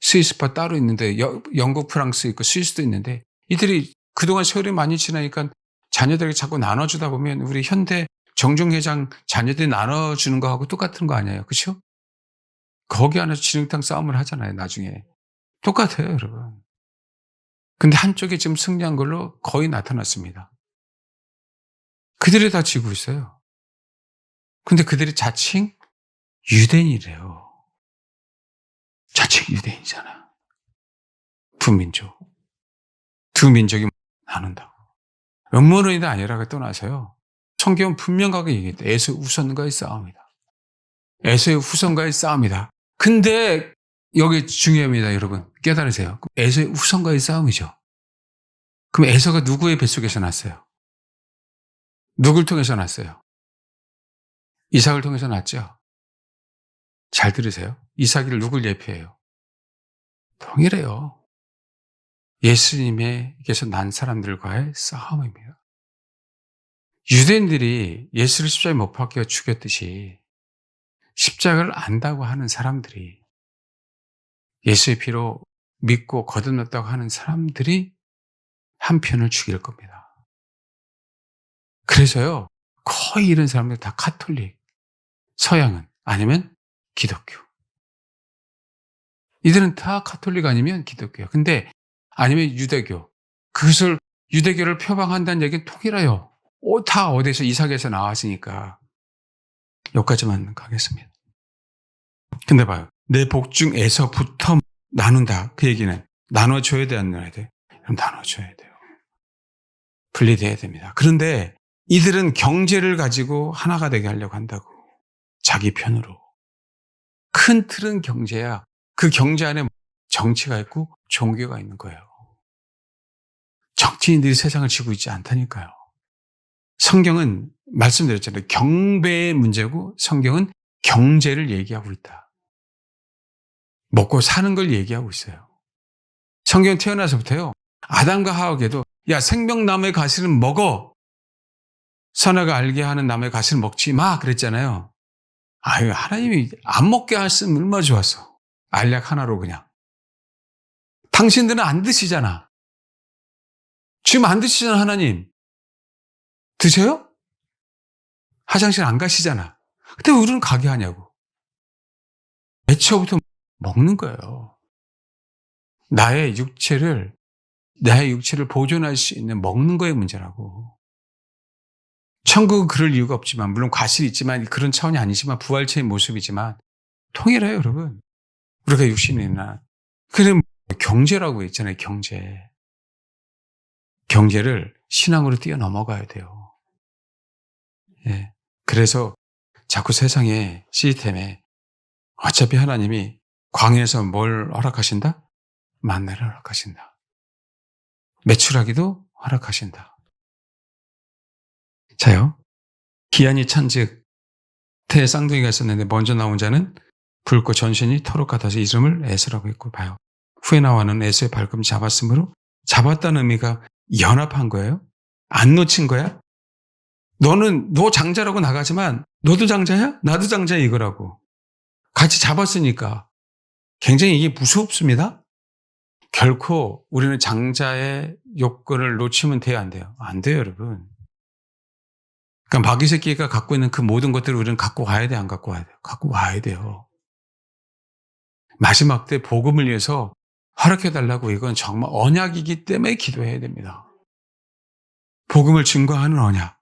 스위스파 따로 있는데 영국, 프랑스 있고 스위스도 있는데 이들이 그동안 세월이 많이 지나니까 자녀들에게 자꾸 나눠주다 보면 우리 현대 정중회장 자녀들이 나눠주는 거하고 똑같은 거 아니에요. 그렇죠? 거기 안에서 진흙탕 싸움을 하잖아요. 나중에. 똑같아요. 여러분. 근데 한쪽이 지금 승리한 걸로 거의 나타났습니다. 그들이 다 지고 있어요. 근데 그들이 자칭 유대인이래요. 자칭 유대인이잖아. 부민족. 두 민족이 나눈다고. 음모론이 아니라고 떠나서요. 성경은 분명하게 얘기했다. 에서의 후손과의 싸움이다. 에서의 후손과의 싸움이다. 근데 여기 중요합니다, 여러분. 깨달으세요. 에서의 후손과의 싸움이죠. 그럼 에서가 누구의 뱃속에서 났어요? 누굴 통해서 났어요? 이삭을 통해서 났죠. 잘 들으세요. 이삭이 누굴 예표해요? 동일해요. 예수님에게서 난 사람들과의 싸움입니다. 유대인들이 예수를 십자가에 못 박혀 죽였듯이 십자가를 안다고 하는 사람들이, 예수의 피로 믿고 거듭났다고 하는 사람들이 한 편을 죽일 겁니다. 그래서요, 거의 이런 사람들 다 카톨릭, 서양은 아니면 기독교. 이들은 다 카톨릭 아니면 기독교야. 근데 아니면 유대교. 그것을 유대교를 표방한다는 얘기는 통일해요. 다 어디서 이삭에서 나왔으니까. 여기까지만 가겠습니다. 근데 봐요. 내 복중에서부터 나눈다. 그 얘기는 나눠줘야 돼, 안 나눠야 돼? 그럼 나눠줘야 돼요. 분리돼야 됩니다. 그런데 이들은 경제를 가지고 하나가 되게 하려고 한다고. 자기 편으로. 큰 틀은 경제야. 그 경제 안에 정치가 있고 종교가 있는 거예요. 정치인들이 세상을 지고 있지 않다니까요. 성경은 말씀드렸잖아요. 경배의 문제고 성경은 경제를 얘기하고 있다. 먹고 사는 걸 얘기하고 있어요. 성경 태어나서부터요. 아담과 하와에게도 야, 생명나무의 가시는 먹어. 선악을 알게 하는 나무의 가시는 먹지 마 그랬잖아요. 아유, 하나님이 안 먹게 하시면 얼마나 좋았어. 알약 하나로 그냥. 당신들은 안 드시잖아. 지금 안 드시잖아, 하나님. 드세요? 화장실 안 가시잖아. 근데 우리는 가게 하냐고. 애초부터 먹는 거예요. 나의 육체를 보존할 수 있는 먹는 거의 문제라고. 천국은 그럴 이유가 없지만, 물론 과실이 있지만, 그런 차원이 아니지만, 부활체의 모습이지만, 통일해요, 여러분. 우리가 육신이나. 그래, 경제라고 있잖아요, 경제. 경제를 신앙으로 뛰어넘어가야 돼요. 예. 그래서 자꾸 세상의 시스템에 어차피 하나님이 광야에서 뭘 허락하신다? 만나를 허락하신다. 매출하기도 허락하신다. 자요. 기한이 찬즉 태에 쌍둥이가 있었는데 먼저 나온 자는 붉고 전신이 터록 같아서 이름을 에서라고 했고 봐요. 후에 나와는 에서의 발꿈치 잡았으므로 잡았다는 의미가 연합한 거예요. 안 놓친 거야. 너 장자라고 나가지만 너도 장자야? 나도 장자야 이거라고. 같이 잡았으니까. 굉장히 이게 무섭습니다. 결코 우리는 장자의 요건을 놓치면 돼요, 안 돼요? 안 돼요, 여러분. 그러니까 마귀 새끼가 갖고 있는 그 모든 것들을 우리는 갖고 와야 돼, 안 갖고 와야 돼요? 갖고 와야 돼요. 마지막 때 복음을 위해서 허락해달라고 이건 정말 언약이기 때문에 기도해야 됩니다. 복음을 증거하는 언약.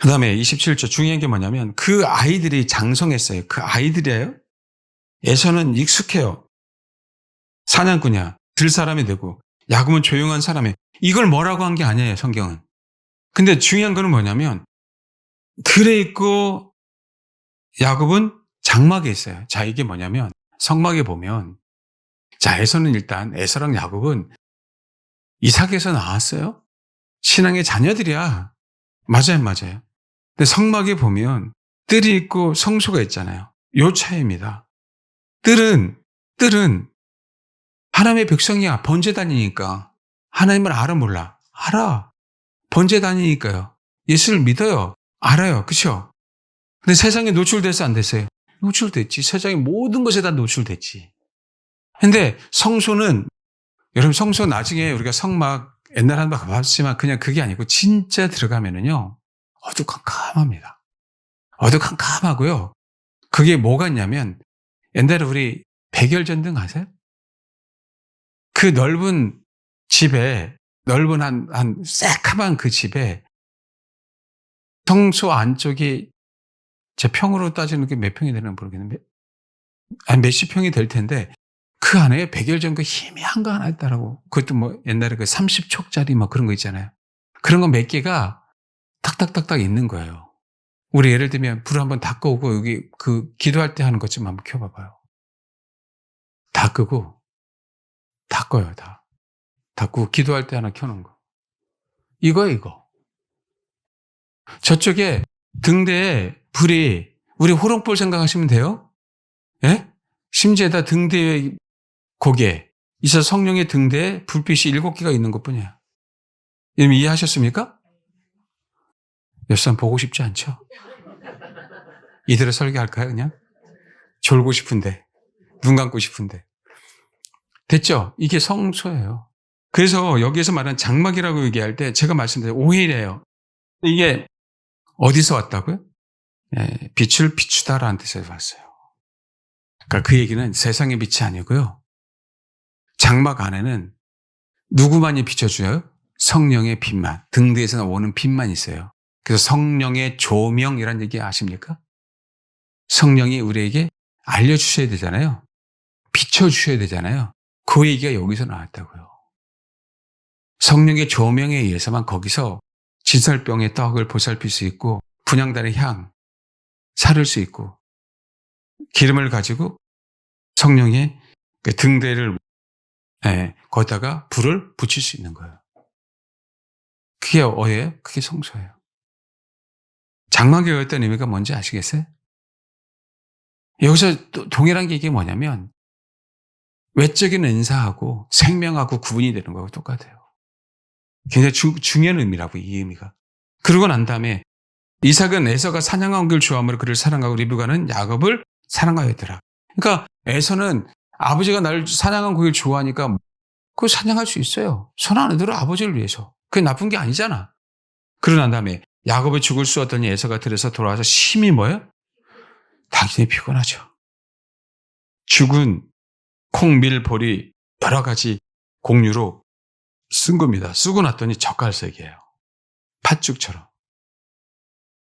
그 다음에 27절 중요한 게 뭐냐면 그 아이들이 장성했어요. 그 아이들이에요. 에서는 익숙해요. 사냥꾼이야. 들 사람이 되고 야곱은 조용한 사람이. 이걸 뭐라고 한 게 아니에요, 성경은. 근데 중요한 거는 뭐냐면 들에 있고 야곱은 장막에 있어요. 자, 이게 뭐냐면 성막에 보면 자, 에서는 일단 에서랑 야곱은 이삭에서 나왔어요. 신앙의 자녀들이야. 맞아요. 근데 성막에 보면 뜰이 있고 성소가 있잖아요. 요 차이입니다. 뜰은 하나님의 백성이야. 번제 다니니까. 하나님을 알아 몰라? 알아. 번제 다니니까요. 예수를 믿어요. 알아요. 그렇죠? 근데 세상에 노출돼서 안 됐어요. 노출됐지. 세상의 모든 것에 다 노출됐지. 근데 성소는 여러분 성소 나중에 우리가 성막 옛날에 한번 가봤지만 그냥 그게 아니고 진짜 들어가면은요. 어두컴컴합니다. 어두컴컴하고요. 그게 뭐가 있냐면 옛날에 우리 백열전등 아세요? 그 넓은 집에 넓은 한 새카만 그 집에 성소 안쪽이 제 평으로 따지는 게 몇 평이 되나 모르겠는데 몇십 평이 될 텐데 그 안에 백열 정도 희미한 거 하나 있다라고. 그것도 뭐 옛날에 그 30촉짜리 뭐 그런 거 있잖아요. 그런 거 몇 개가 탁탁탁탁 있는 거예요. 우리 예를 들면 불을 한번 다 끄고 여기 그 기도할 때 하는 것 좀 한번 켜봐봐요. 다 끄고 다 꺼요. 다 끄고 기도할 때 하나 켜놓은 거. 이거. 저쪽에 등대에 불이 우리 호롱불 생각하시면 돼요. 예? 심지어다 등대에 고개 있어 성령의 등대에 불빛이 7개가 있는 것뿐이야. 이미 이해하셨습니까? 옆사람 보고 싶지 않죠? 이대로 설교할까요 그냥? 졸고 싶은데 눈 감고 싶은데 됐죠? 이게 성소예요. 그래서 여기에서 말하는 장막이라고 얘기할 때 제가 말씀드린 오해래요. 이게 어디서 왔다고요? 예, 빛을 비추다라는 뜻에서 왔어요. 그러니까 그 얘기는 세상의 빛이 아니고요. 장막 안에는 누구만이 비춰줘요? 성령의 빛만. 등대에서 나오는 빛만 있어요. 그래서 성령의 조명이라는 얘기 아십니까? 성령이 우리에게 알려주셔야 되잖아요. 비춰주셔야 되잖아요. 그 얘기가 여기서 나왔다고요. 성령의 조명에 의해서만 거기서 진설병의 떡을 보살필 수 있고 분향단의 향 사를 수 있고 기름을 가지고 성령의 그 등대를 거기다가 불을 붙일 수 있는 거예요. 그게 어예요? 그게 성소예요. 장막에 어떤 의미가 뭔지 아시겠어요? 여기서 또 동일한 게 이게 뭐냐면 외적인 은사하고 생명하고 구분이 되는 거하고 똑같아요. 굉장히 중요한 의미라고 이 의미가. 그러고 난 다음에 이삭은 에서가 사냥한 걸 좋아함으로 그를 사랑하고 리브가는 야곱을 사랑하였더라. 그러니까 에서는 아버지가 나를 사냥한 고기를 좋아하니까 그거 사냥할 수 있어요. 손 안에 들어 아버지를 위해서. 그게 나쁜 게 아니잖아. 그러고 난 다음에 야곱이 죽을 쑤었더니 에서가 들어서 돌아와서 심히 뭐예요? 당신이 피곤하죠. 죽은 콩, 밀, 보리 여러 가지 곡류로 쓴 겁니다. 쓰고 났더니 젓갈색이에요. 팥죽처럼.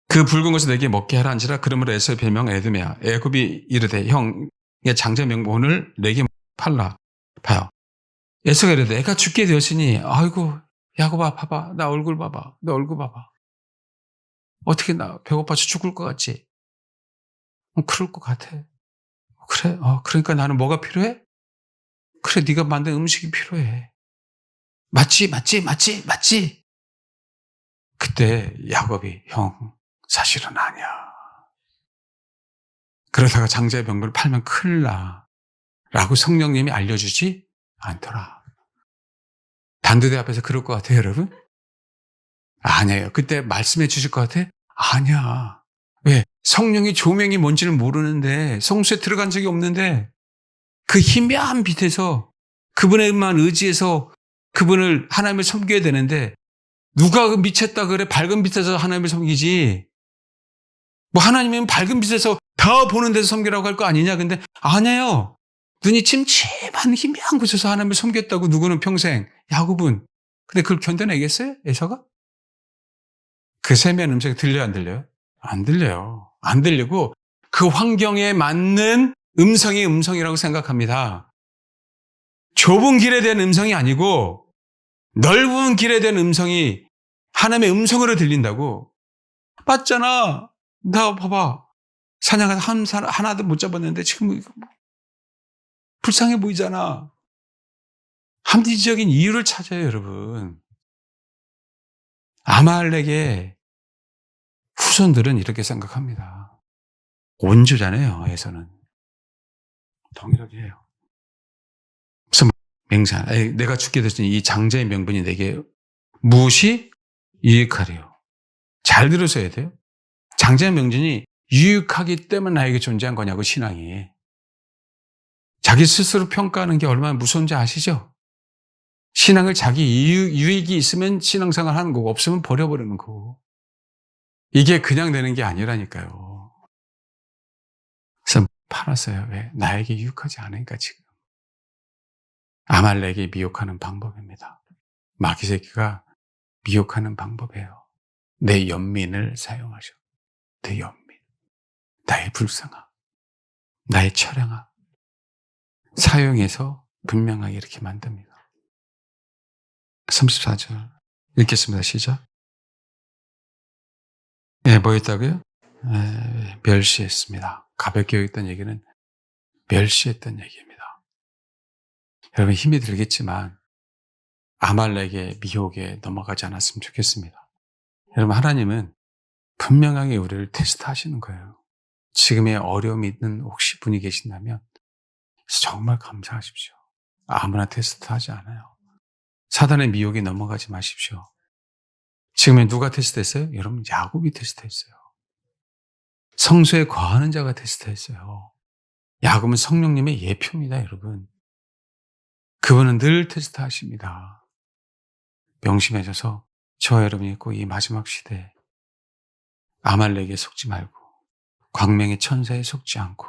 그 붉은 것을 내게 먹게 하라 한지라 그러므로 에서의 별명 에돔이야. 애굽이 이르되 형의 장자 명분을 내게 팔라. 봐요. 에서가 이르되 애가 죽게 되었으니 아이고 야곱아 봐봐. 나 얼굴 봐봐. 너 얼굴 봐봐. 어떻게 나 배고파서 죽을 것 같지? 그럴 것 같아. 그래? 그러니까 나는 뭐가 필요해? 그래 네가 만든 음식이 필요해. 맞지? 그때 야곱이 형 사실은 아니야. 그러다가 장자의 병을 팔면 큰일 나. 라고 성령님이 알려주지 않더라. 단두대 앞에서 그럴 것 같아요, 여러분? 아니에요. 그때 말씀해 주실 것 같아? 아니야. 왜? 성령의 조명이 뭔지를 모르는데, 성수에 들어간 적이 없는데, 그 희미한 빛에서 그분에만 의지해서 그분을, 하나님을 섬겨야 되는데, 누가 미쳤다 그래? 밝은 빛에서 하나님을 섬기지. 뭐 하나님은 밝은 빛에서 다 보는 데서 섬기라고 할 거 아니냐? 근데 아니에요. 눈이 침침한 희미한 곳에서 하나님을 섬겼다고 누구는 평생, 야곱은. 근데 그걸 견뎌내겠어요? 에서가? 그 세미한 음성이 들려요, 안 들려요? 안 들려요. 안 들리고 그 환경에 맞는 음성이 음성이라고 생각합니다. 좁은 길에 대한 음성이 아니고 넓은 길에 대한 음성이 하나님의 음성으로 들린다고. 맞잖아. 나 봐봐. 사냥해서 하나도 못 잡았는데 지금 불쌍해 보이잖아. 합리적인 이유를 찾아요, 여러분. 아말렉의 후손들은 이렇게 생각합니다. 원조잖아요, 에서는. 동일하게 해요. 그래서 맹세, 내가 죽게 됐으니 이 장자의 명분이 내게 무엇이 유익하리요. 잘 들으셔야 돼요. 장자의 명분이 유익하기 때문에 나에게 존재한 거냐고, 신앙이. 자기 스스로 평가하는 게 얼마나 무서운지 아시죠? 신앙을 자기 유익이 있으면 신앙생활 하는 거고 없으면 버려버리는 거고. 이게 그냥 되는 게 아니라니까요. 그래서 팔았어요. 왜? 나에게 유익하지 않으니까 지금. 아말렉이 미혹하는 방법입니다. 마귀새끼가 미혹하는 방법이에요. 내 연민을 사용하셔. 내 연민, 나의 불쌍함, 나의 처량함 사용해서 분명하게 이렇게 만듭니다. 34절 읽겠습니다. 시작. 뭐 했다고요? 멸시했습니다. 가볍게 여겼던 얘기는 멸시했던 얘기입니다. 여러분 힘이 들겠지만 아말렉의 미혹에 넘어가지 않았으면 좋겠습니다. 여러분 하나님은 분명하게 우리를 테스트하시는 거예요. 지금의 어려움이 있는 혹시 분이 계신다면 정말 감사하십시오. 아무나 테스트하지 않아요. 사단의 미혹에 넘어가지 마십시오. 지금에 누가 테스트했어요? 여러분 야곱이 테스트했어요. 성소에 거하는 자가 테스트했어요. 야곱은 성령님의 예표입니다. 여러분. 그분은 늘 테스트하십니다. 명심하셔서 저와 여러분이 꼭 이 마지막 시대에 아말렉에 속지 말고 광명의 천사에 속지 않고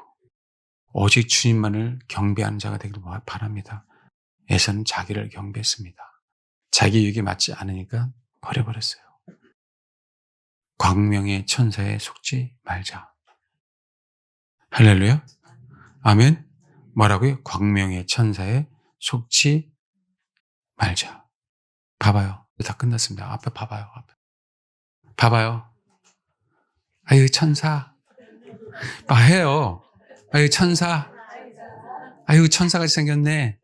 오직 주님만을 경배하는 자가 되기를 바랍니다. 에서는 자기를 경배했습니다. 자기 유익에 맞지 않으니까 버려버렸어요. 광명의 천사에 속지 말자. 할렐루야. 아멘. 뭐라고요? 광명의 천사에 속지 말자. 봐봐요. 다 끝났습니다. 앞에 봐봐요. 앞에. 봐봐요. 아유 천사. 봐해요. 아유 천사. 아유 천사같이 생겼네.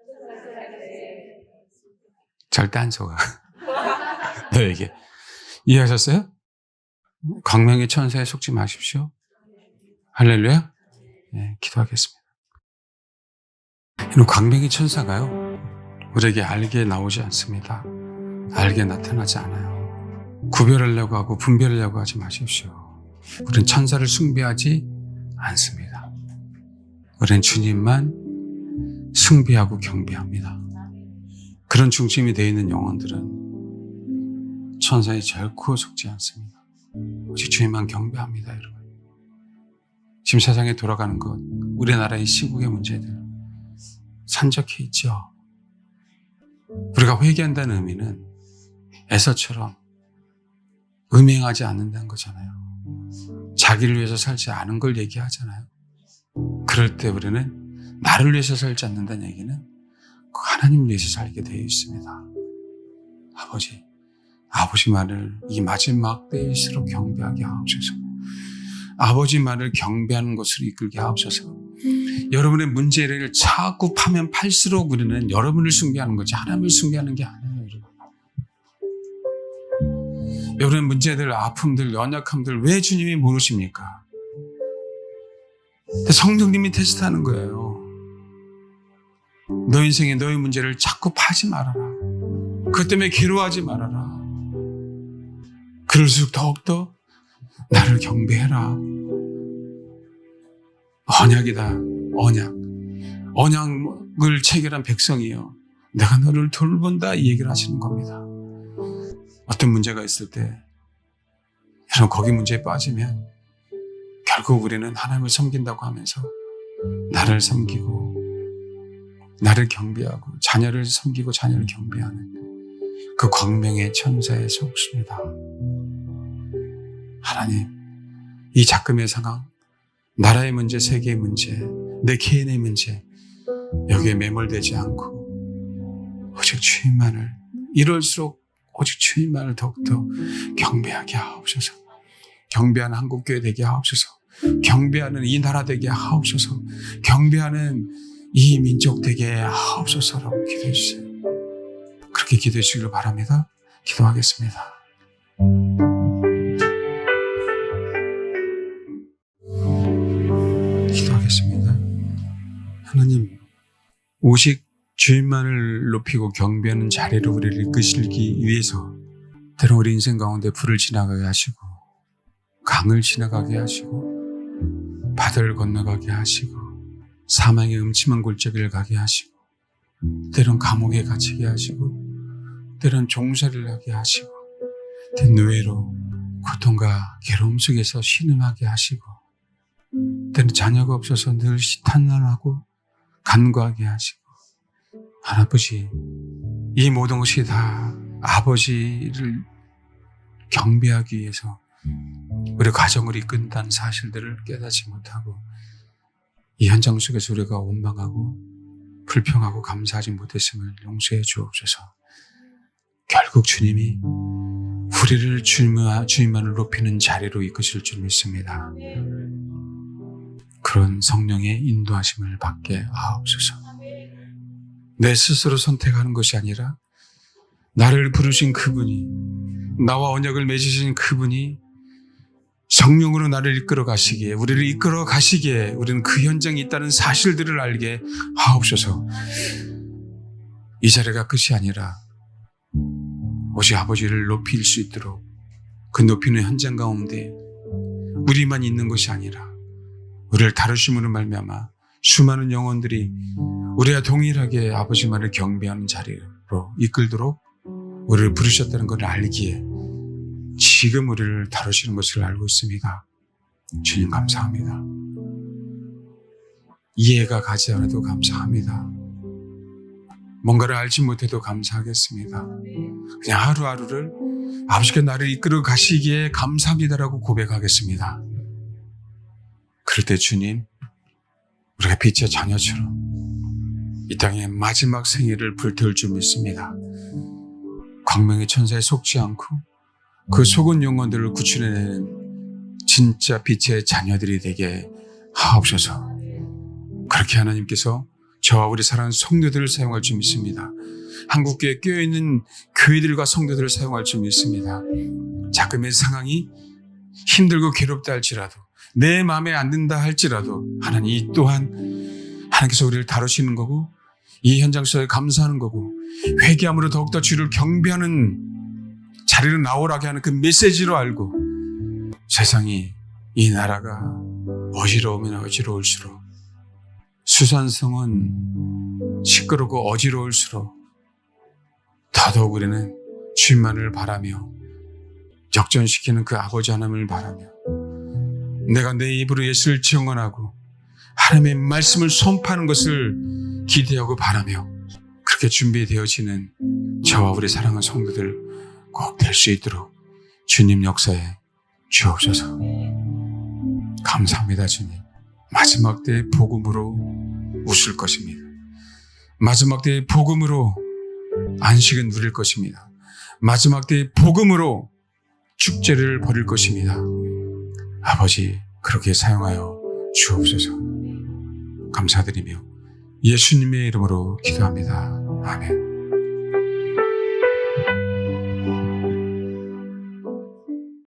절대 안 속아. 너에게. 이해하셨어요? 광명의 천사에 속지 마십시오. 할렐루야. 네, 기도하겠습니다. 이런 광명의 천사가요, 우리에게 알게 나오지 않습니다. 알게 나타나지 않아요. 구별하려고 하고 분별하려고 하지 마십시오. 우리는 천사를 숭배하지 않습니다. 우리는 주님만 숭배하고 경배합니다. 그런 중심이 되어 있는 영혼들은 천사에 결코 속지 않습니다. 오직 주님만 경배합니다. 여러분. 지금 세상에 돌아가는 것, 우리나라의 시국의 문제들 산적해 있죠. 우리가 회개한다는 의미는 에서처럼 음행하지 않는다는 거잖아요. 자기를 위해서 살지 않은 걸 얘기하잖아요. 그럴 때 우리는 나를 위해서 살지 않는다는 얘기는 하나님을 위해서 살게 되어 있습니다. 아버지만을 이 마지막 때일수록 경배하게 하옵소서. 아버지만을 경배하는 것으로 이끌게 하옵소서. 여러분의 문제를 자꾸 파면 팔수록 우리는 여러분을 숭배하는 거지 하나님을 숭배하는 게 아니에요. 여러분의 문제들, 아픔들, 연약함들 왜 주님이 모르십니까? 성령님이 테스트하는 거예요. 너 인생에 너의 문제를 자꾸 파지 말아라. 그것 때문에 괴로워하지 말아라. 그럴수록 더욱더 나를 경배해라. 언약이다. 언약을 체결한 백성이요. 내가 너를 돌본다 이 얘기를 하시는 겁니다. 어떤 문제가 있을 때 여러분 거기 문제에 빠지면 결국 우리는 하나님을 섬긴다고 하면서 나를 섬기고 나를 경배하고 자녀를 섬기고 자녀를 경배하는 그 광명의 천사에 속습니다. 하나님, 이 작금의 상황, 나라의 문제, 세계의 문제, 내 개인의 문제 여기에 매몰되지 않고 오직 주님만을 이럴수록 오직 주님만을 더욱더 경배하게 하옵소서. 경배하는 한국교회 되게 하옵소서. 경배하는 이 나라 되게 하옵소서. 경배하는 이 민족 되게 하옵소서라고 기도해 주세요. 그렇게 기도해 주시길 바랍니다. 기도하겠습니다. 기도하겠습니다. 하나님, 오직 주님만을 높이고 경배하는 자리로 우리를 이끄시기 위해서 때로 우리 인생 가운데 불을 지나가게 하시고 강을 지나가게 하시고 바다를 건너가게 하시고 사망의 음침한 골짜기를 가게 하시고 때론 감옥에 갇히게 하시고 때론 종살이를 하게 하시고 때론 노예로 고통과 괴로움 속에서 신음하게 하시고 때는 자녀가 없어서 늘 탄난하고 간과하게 하시고 하나님 아버지, 이 모든 것이 다 아버지를 경배하기 위해서 우리 가정을 이끈다는 사실들을 깨닫지 못하고 이 현장 속에서 우리가 원망하고 불평하고 감사하지 못했음을 용서해 주옵소서. 결국 주님이 우리를 주님만을 높이는 자리로 이끄실 줄 믿습니다. 그런 성령의 인도하심을 받게 하옵소서. 내 스스로 선택하는 것이 아니라 나를 부르신 그분이, 나와 언약을 맺으신 그분이 성령으로 나를 이끌어 가시기에, 우리를 이끌어 가시기에 우리는 그 현장에 있다는 사실들을 알게 하옵소서. 이 자리가 끝이 아니라 오직 아버지를 높일 수 있도록 그 높이는 현장 가운데 우리만 있는 것이 아니라 우리를 다루심으로 말미암아 수많은 영혼들이 우리와 동일하게 아버지만을 경배하는 자리로 이끌도록 우리를 부르셨다는 것을 알기에 지금 우리를 다루시는 것을 알고 있습니다. 주님 감사합니다. 이해가 가지 않아도 감사합니다. 뭔가를 알지 못해도 감사하겠습니다. 그냥 하루하루를 아버지가 나를 이끌어 가시기에 감사합니다라고 고백하겠습니다. 그럴 때 주님, 우리가 빛의 자녀처럼 이 땅의 마지막 생애를 불태울 줄 믿습니다. 광명의 천사에 속지 않고 그 속은 영혼들을 구출해내는 진짜 빛의 자녀들이 되게 하옵소서. 그렇게 하나님께서 저와 우리 사랑하는 성도들을 사용할 줄 믿습니다. 한국교회에 끼어있는 교회들과 성도들을 사용할 줄 믿습니다. 자금의 상황이 힘들고 괴롭다 할지라도, 내 마음에 안 든다 할지라도 하나님 이 또한 하나님께서 우리를 다루시는 거고, 이 현장 속에 감사하는 거고, 회개함으로 더욱더 주를 경배하는 자리로 나오라게 하는 그 메시지로 알고, 세상이, 이 나라가 어지러우면 어지러울수록, 수산성은 시끄럽고 어지러울수록 더더욱 우리는 주님만을 바라며 역전시키는 그 아버지 하나님을 바라며 내가 내 입으로 예수를 증언하고 하나님의 말씀을 선포하는 것을 기대하고 바라며 그렇게 준비되어지는 저와 우리 사랑하는 성도들 꼭 될 수 있도록 주님 역사에 주옵소서. 감사합니다. 주님. 마지막 때의 복음으로 웃을 것입니다. 마지막 때의 복음으로 안식은 누릴 것입니다. 마지막 때의 복음으로 축제를 벌일 것입니다. 아버지, 그렇게 사용하여 주옵소서. 감사드리며 예수님의 이름으로 기도합니다. 아멘.